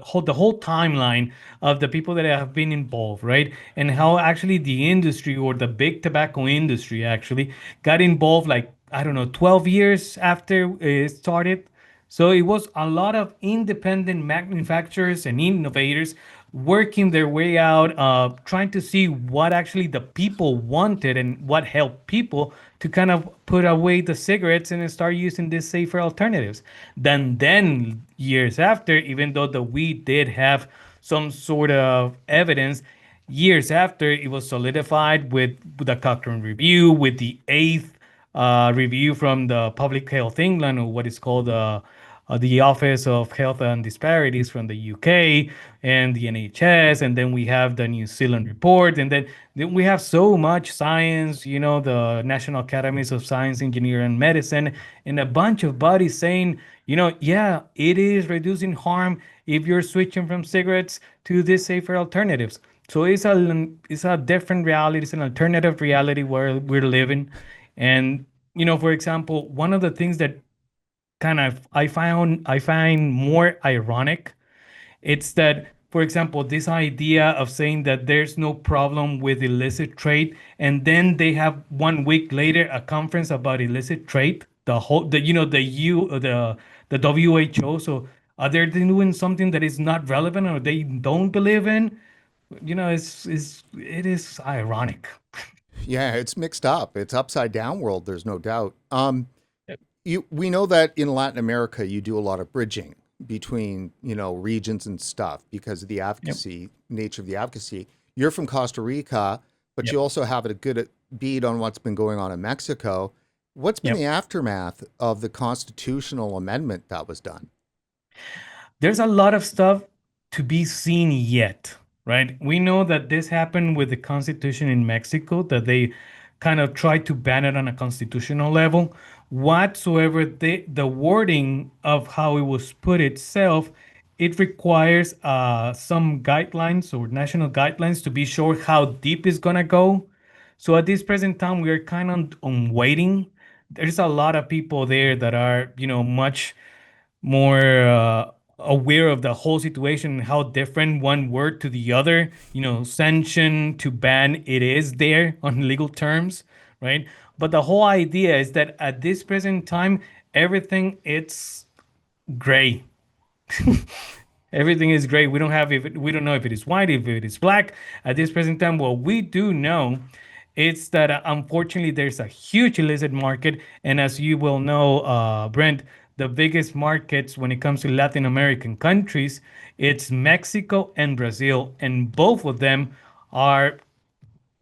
whole timeline of the people that have been involved, right? And how actually the industry or the big tobacco industry actually got involved, like, I don't know, 12 years after it started. So it was a lot of independent manufacturers and innovators working their way out, trying to see what actually the people wanted and what helped people to kind of put away the cigarettes and start using these safer alternatives. Then years after, even though the weed did have some sort of evidence, years after it was solidified with the Cochrane review, with the eighth review from the Public Health England, or what is called the Office of Health and Disparities from the UK, and the NHS, and then we have the New Zealand report, and then we have so much science, the National Academies of Science, Engineering, and Medicine, and a bunch of bodies saying, yeah, it is reducing harm if you're switching from cigarettes to these safer alternatives. So it's a different reality. It's an alternative reality where we're living. And, for example, one of the things that kind of I find more ironic, it's that, for example, this idea of saying that there's no problem with illicit trade, and then they have 1 week later a conference about illicit trade. The WHO. So are they doing something that is not relevant or they don't believe in? It is ironic. Yeah, it's mixed up. It's upside down world. There's no doubt. Yep. We know that in Latin America, you do a lot of bridging between, regions and stuff because of the advocacy, nature of the advocacy. You're from Costa Rica, but you also have a good beat on what's been going on in Mexico. What's been the aftermath of the constitutional amendment that was done? There's a lot of stuff to be seen yet, right? We know that this happened with the Constitution in Mexico, that they kind of tried to ban it on a constitutional level. Whatsoever the wording of how it was put itself, it requires some guidelines or national guidelines to be sure how deep it's gonna go. So at this present time, we are kind of on waiting. There's a lot of people there that are, much more aware of the whole situation and how different one word to the other, sanction to ban, it is there on legal terms, right? But the whole idea is that at this present time, everything it's gray. Everything is gray. We don't know if it is white, if it is black. At this present time, what we do know is that unfortunately there's a huge illicit market, and as you will know, Brent, the biggest markets when it comes to Latin American countries, it's Mexico and Brazil, and both of them are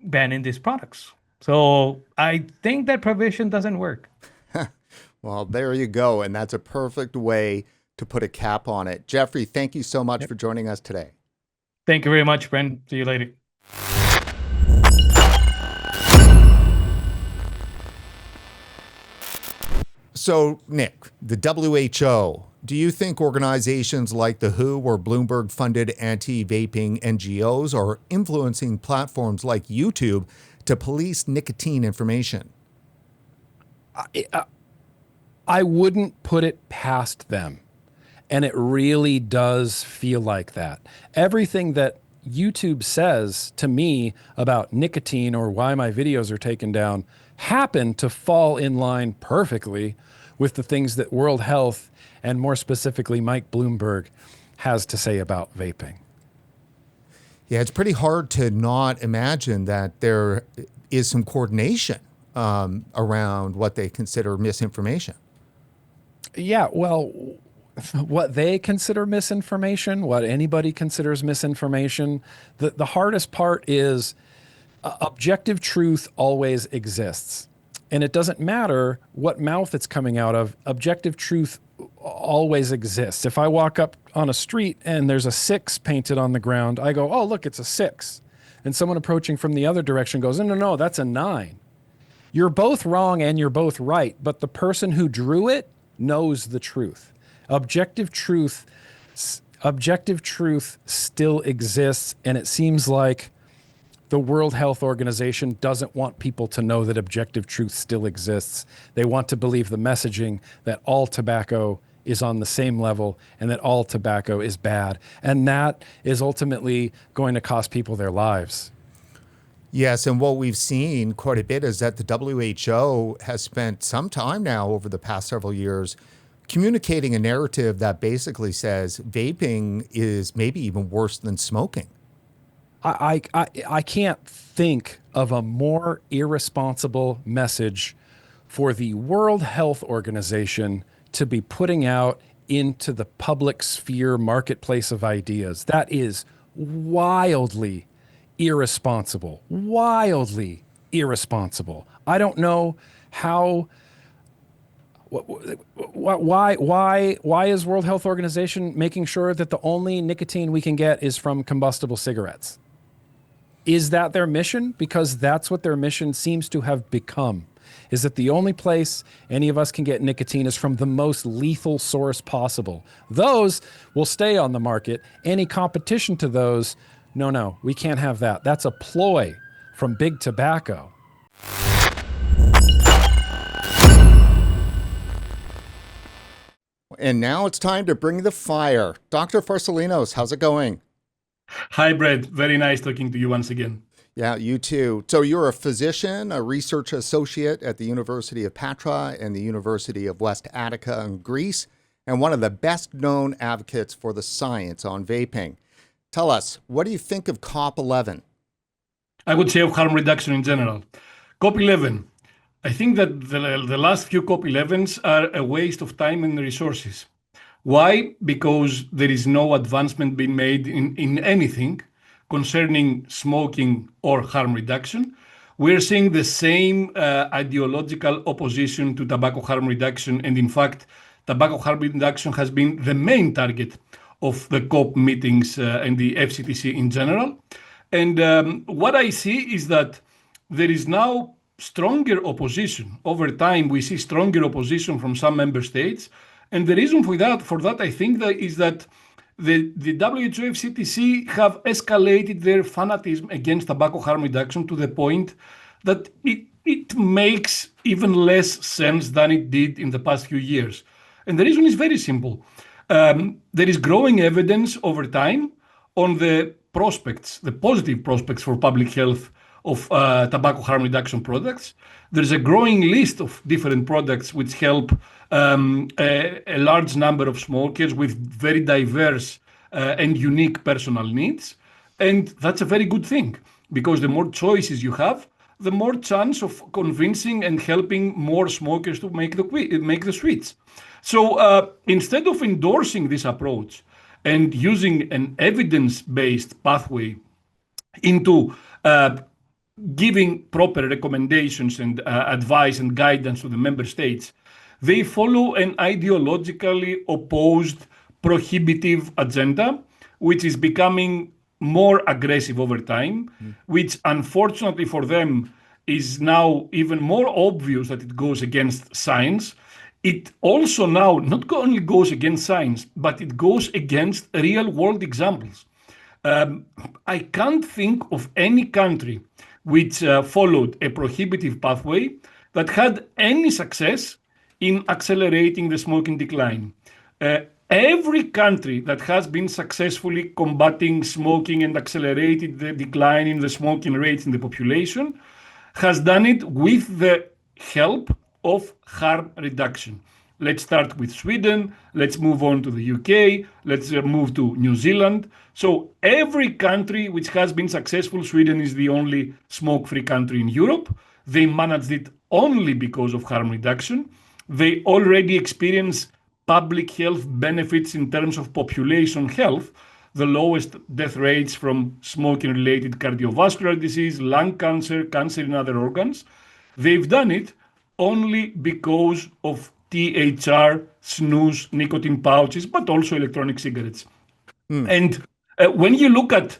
banning these products. So I think that provision doesn't work. Well, there you go. And that's a perfect way to put a cap on it. Jeffrey, thank you so much for joining us today. Thank you very much, Brent. See you later. So, Nick, the WHO, do you think organizations like the WHO or Bloomberg-funded anti-vaping NGOs are influencing platforms like YouTube to police nicotine information? I wouldn't put it past them. And it really does feel like that. Everything that YouTube says to me about nicotine or why my videos are taken down happen to fall in line perfectly with the things that World Health and more specifically Mike Bloomberg has to say about vaping. Yeah, it's pretty hard to not imagine that there is some coordination around what they consider misinformation. Yeah, well, what they consider misinformation, what anybody considers misinformation, the hardest part is objective truth always exists. And it doesn't matter what mouth it's coming out of, objective truth always exists. If I walk up on a street and there's a 6 painted on the ground, I go, oh, look, it's a 6. And someone approaching from the other direction goes, no, that's a 9. You're both wrong and you're both right, but the person who drew it knows the truth. Objective truth still exists, and it seems like the World Health Organization doesn't want people to know that objective truth still exists. They want to believe the messaging that all tobacco is on the same level and that all tobacco is bad. And that is ultimately going to cost people their lives. Yes, and what we've seen quite a bit is that the WHO has spent some time now over the past several years communicating a narrative that basically says vaping is maybe even worse than smoking. I can't think of a more irresponsible message for the World Health Organization to be putting out into the public sphere marketplace of ideas. That is wildly irresponsible. Wildly irresponsible. I don't know how. Why is World Health Organization making sure that the only nicotine we can get is from combustible cigarettes? Is that their mission? Because that's what their mission seems to have become, is that the only place any of us can get nicotine is from the most lethal source possible. Those will stay on the market. Any competition to those, no, we can't have that. That's a ploy from big tobacco. And now it's time to bring the fire. Dr. Farsalinos, how's it going? Hi, Brent. Very nice talking to you once again. Yeah, you too. So you're a physician, a research associate at the University of Patra and the University of West Attica in Greece, and one of the best known advocates for the science on vaping. Tell us, what do you think of COP11? I would say of harm reduction in general. COP11. I think that the last few COP11s are a waste of time and resources. Why? Because there is no advancement being made in anything concerning smoking or harm reduction. We're seeing the same ideological opposition to tobacco harm reduction. And in fact, tobacco harm reduction has been the main target of the COP meetings and the FCTC in general. And what I see is that there is now stronger opposition. Over time, we see stronger opposition from some member states. And the reason for that, I think is that the WHO FCTC have escalated their fanatism against tobacco harm reduction to the point that it makes even less sense than it did in the past few years. And the reason is very simple. There is growing evidence over time on the prospects, the positive prospects for public health of tobacco harm reduction products. There's a growing list of different products which help a large number of smokers with very diverse and unique personal needs. And that's a very good thing, because the more choices you have, the more chance of convincing and helping more smokers to make the switch. So instead of endorsing this approach and using an evidence-based pathway into giving proper recommendations and advice and guidance to the member states, they follow an ideologically opposed prohibitive agenda, which is becoming more aggressive over time, which unfortunately for them is now even more obvious that it goes against science. It also now not only goes against science, but it goes against real world examples. I can't think of any country which followed a prohibitive pathway that had any success in accelerating the smoking decline. Every country that has been successfully combating smoking and accelerated the decline in the smoking rates in the population has done it with the help of harm reduction. Let's start with Sweden. Let's move on to the UK. Let's move to New Zealand. So every country which has been successful, Sweden is the only smoke-free country in Europe. They managed it only because of harm reduction. They already experience public health benefits in terms of population health, the lowest death rates from smoking-related cardiovascular disease, lung cancer, cancer in other organs. They've done it only because of THR, snus, nicotine pouches, but also electronic cigarettes. And when you look at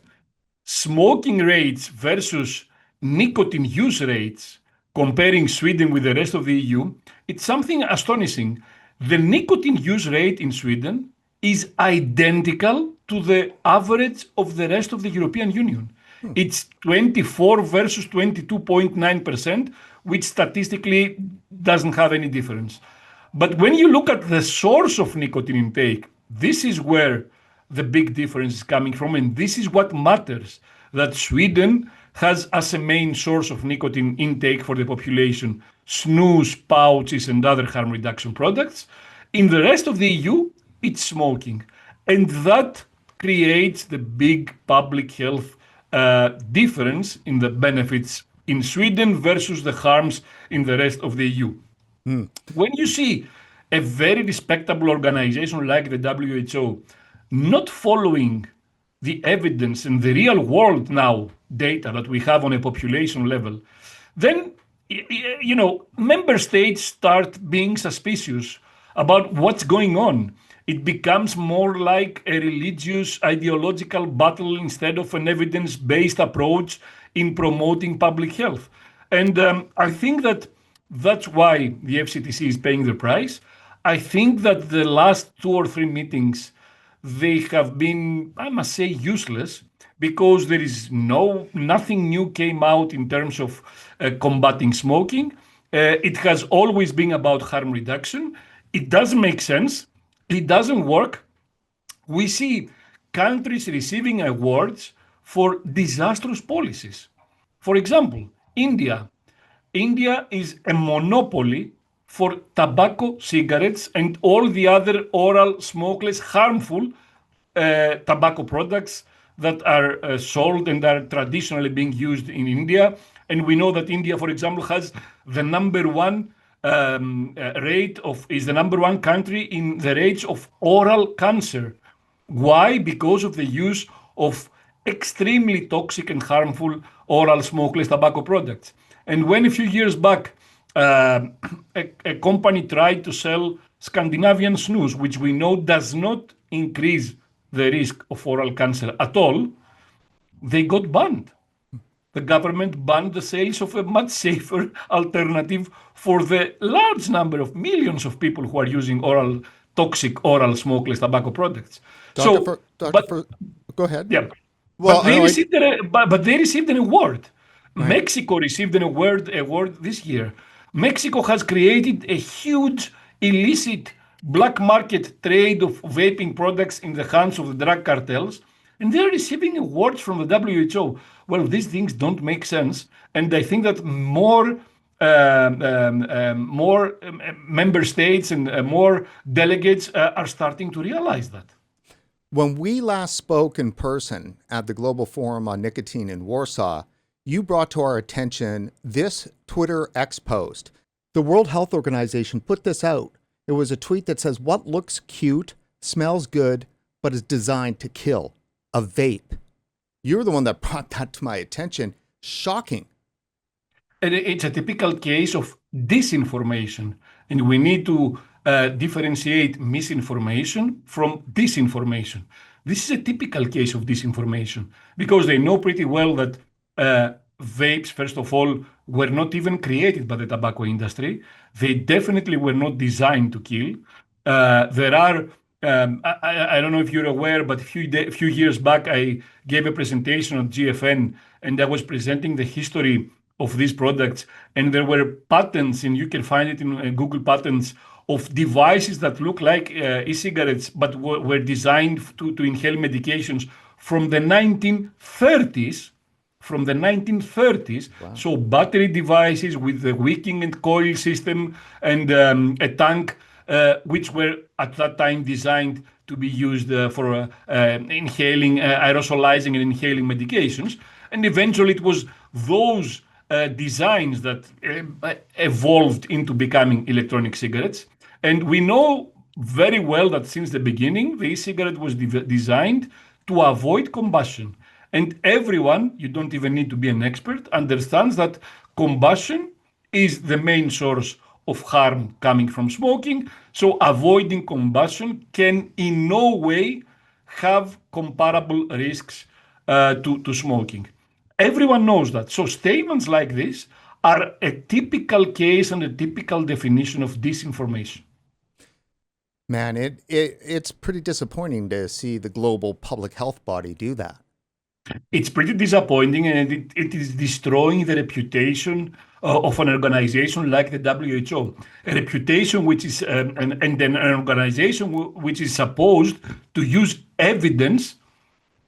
smoking rates versus nicotine use rates, comparing Sweden with the rest of the EU, it's something astonishing. The nicotine use rate in Sweden is identical to the average of the rest of the European Union. It's 24 versus 22.9%, which statistically doesn't have any difference. But when you look at the source of nicotine intake, this is where the big difference is coming from, and this is what matters, that Sweden has as a main source of nicotine intake for the population snus, pouches, and other harm reduction products. In the rest of the EU, it's smoking. And that creates the big public health difference in the benefits in Sweden versus the harms in the rest of the EU. When you see a very respectable organization like the WHO not following the evidence and the real world now data that we have on a population level, then member states start being suspicious about what's going on. It becomes more like a religious ideological battle instead of an evidence-based approach in promoting public health. And I think that that's why the FCTC is paying the price. I think that the last 2 or 3 meetings, they have been, I must say, useless, because there is nothing new came out in terms of combating smoking. It has always been about harm reduction. It doesn't make sense. It doesn't work. We see countries receiving awards for disastrous policies. For example, India. India is a monopoly for tobacco, cigarettes, and all the other oral, smokeless, harmful tobacco products that are sold and are traditionally being used in India. And we know that India, for example, has the number one is the number one country in the rates of oral cancer. Why? Because of the use of extremely toxic and harmful oral smokeless tobacco products. And when a few years back, a company tried to sell Scandinavian snus, which we know does not increase the risk of oral cancer at all, they got banned. The government banned the sales of a much safer alternative for the large number of millions of people who are using toxic oral smokeless tobacco products. Go ahead. Yeah. Well, but they received an award. Right. Mexico received an award this year. Mexico has created a huge illicit black market trade of vaping products in the hands of the drug cartels, and they're receiving awards from the WHO. Well, these things don't make sense, and I think that more member states and more delegates are starting to realize that. When we last spoke in person at the Global Forum on Nicotine in Warsaw, you brought to our attention this Twitter X post. The World Health Organization put this out. It was a tweet that says, "What looks cute, smells good, but is designed to kill? A vape." You're the one that brought that to my attention. Shocking. And it's a typical case of disinformation, and we need to differentiate misinformation from disinformation. This is a typical case of disinformation, because they know pretty well that vapes, first of all, were not even created by the tobacco industry. They definitely were not designed to kill. There are, I don't know if you're aware, but a few years back, I gave a presentation on GFN, and I was presenting the history of these products. And there were patents, and you can find it in Google Patents, of devices that look like e-cigarettes, but were designed to inhale medications from the 1930s. From the 1930s, wow. So battery devices with the wicking and coil system and a tank, which were at that time designed to be used for inhaling, aerosolizing and inhaling medications. And eventually it was those designs that evolved into becoming electronic cigarettes. And we know very well that since the beginning, the e-cigarette was designed to avoid combustion. And everyone, you don't even need to be an expert, understands that combustion is the main source of harm coming from smoking. So avoiding combustion can in no way have comparable risks to smoking. Everyone knows that. So statements like this are a typical case and a typical definition of disinformation. Man, it's pretty disappointing to see the global public health body do that. It's pretty disappointing, and it is destroying the reputation of an organization like the WHO, a reputation which is and an organization which is supposed to use evidence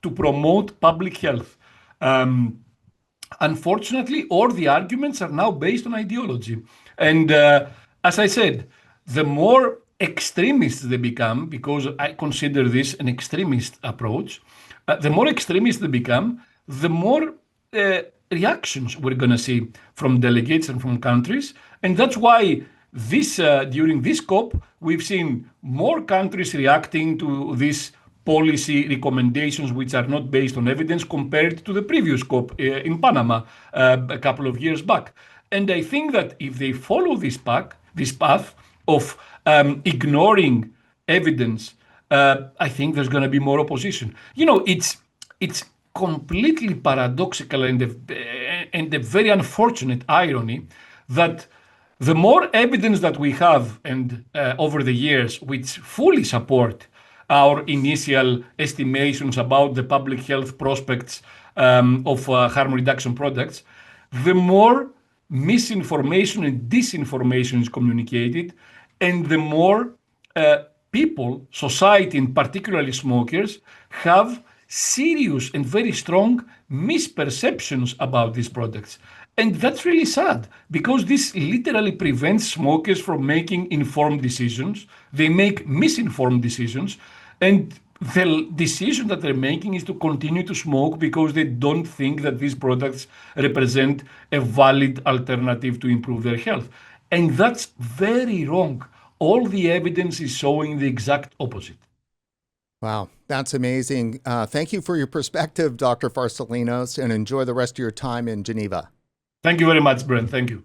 to promote public health. Unfortunately, all the arguments are now based on ideology. And as I said, the more extremist they become, because I consider this an extremist approach, the more extremist they become, the more reactions we're going to see from delegates and from countries. And that's why during this COP, we've seen more countries reacting to these policy recommendations which are not based on evidence compared to the previous COP in Panama a couple of years back. And I think that if they follow this path of ignoring evidence, I think there's going to be more opposition. It's completely paradoxical and a very unfortunate irony that the more evidence that we have, and over the years, which fully support our initial estimations about the public health prospects of harm reduction products, the more misinformation and disinformation is communicated, and the more people, society, and particularly smokers, have serious and very strong misperceptions about these products. And that's really sad, because this literally prevents smokers from making informed decisions. They make misinformed decisions, and the decision that they're making is to continue to smoke because they don't think that these products represent a valid alternative to improve their health. And that's very wrong. All the evidence is showing the exact opposite. Wow, that's amazing. Thank you for your perspective, Dr. Farsalinos, and enjoy the rest of your time in Geneva. Thank you very much, Brent. Thank you.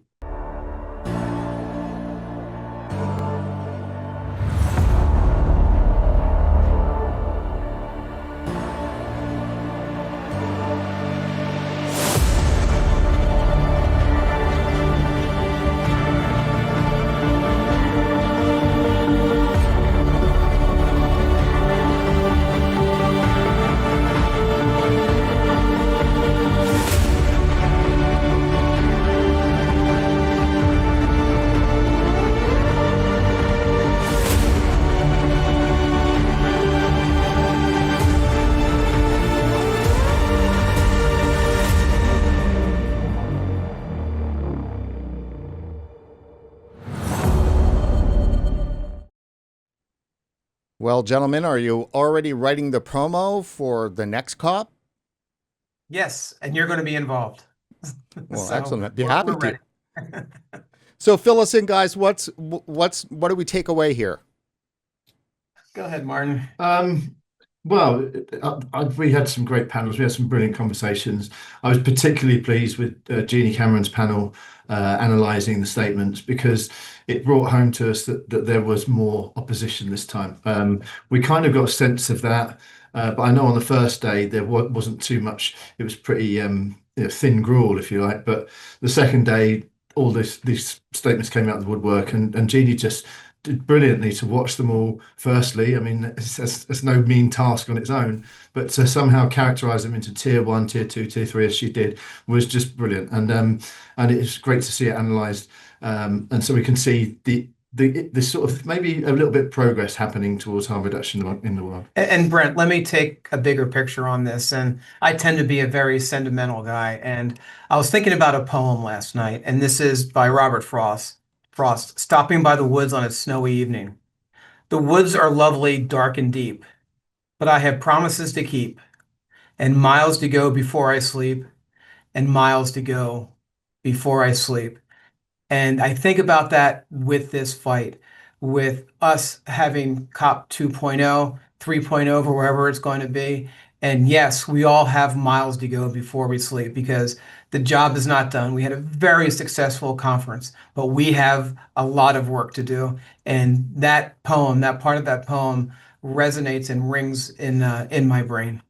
Well, gentlemen, are you already writing the promo for the next COP? Yes, and you're going to be involved. Well, So excellent. I'd be we're happy to. ready. So fill us in, guys. What do we take away here? Go ahead, Martin. Well, we had some great panels. We had some brilliant conversations. I was particularly pleased with Jeannie Cameron's panel analysing the statements, because it brought home to us that there was more opposition this time. We kind of got a sense of that, but I know on the first day there wasn't too much. It was pretty thin gruel, if you like. But the second day, all these statements came out of the woodwork, and Jeannie just did brilliantly to watch them all. Firstly, I mean, it's no mean task on its own, but to somehow characterize them into tier 1, tier 2, tier 3 as she did was just brilliant. And it's great to see it analysed, and so we can see the sort of maybe a little bit of progress happening towards harm reduction in the world. And Brent, let me take a bigger picture on this. And I tend to be a very sentimental guy. And I was thinking about a poem last night, and this is by Robert Frost, Stopping by the Woods on a Snowy Evening. The woods are lovely, dark and deep, but I have promises to keep, and miles to go before I sleep, and miles to go before I sleep. And I think about that with this fight, with us having COP 2.0, 3.0, or wherever it's going to be. And yes, we all have miles to go before we sleep, because the job is not done. We had a very successful conference, but we have a lot of work to do. And that poem, that part of that poem, resonates and rings in my brain.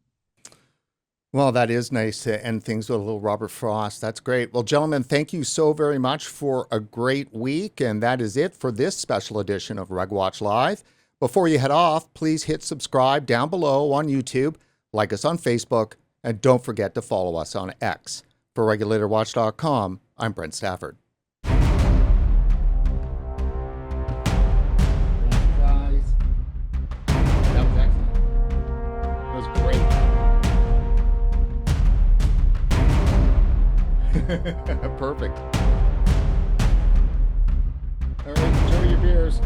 Well, that is nice to end things with a little Robert Frost. That's great. Well, gentlemen, thank you so very much for a great week. And that is it for this special edition of RegWatch Live. Before you head off, please hit subscribe down below on YouTube, like us on Facebook, and don't forget to follow us on X. For RegulatorWatch.com, I'm Brent Stafford. Guys, that was excellent. That was great. Perfect. All right, enjoy your beers.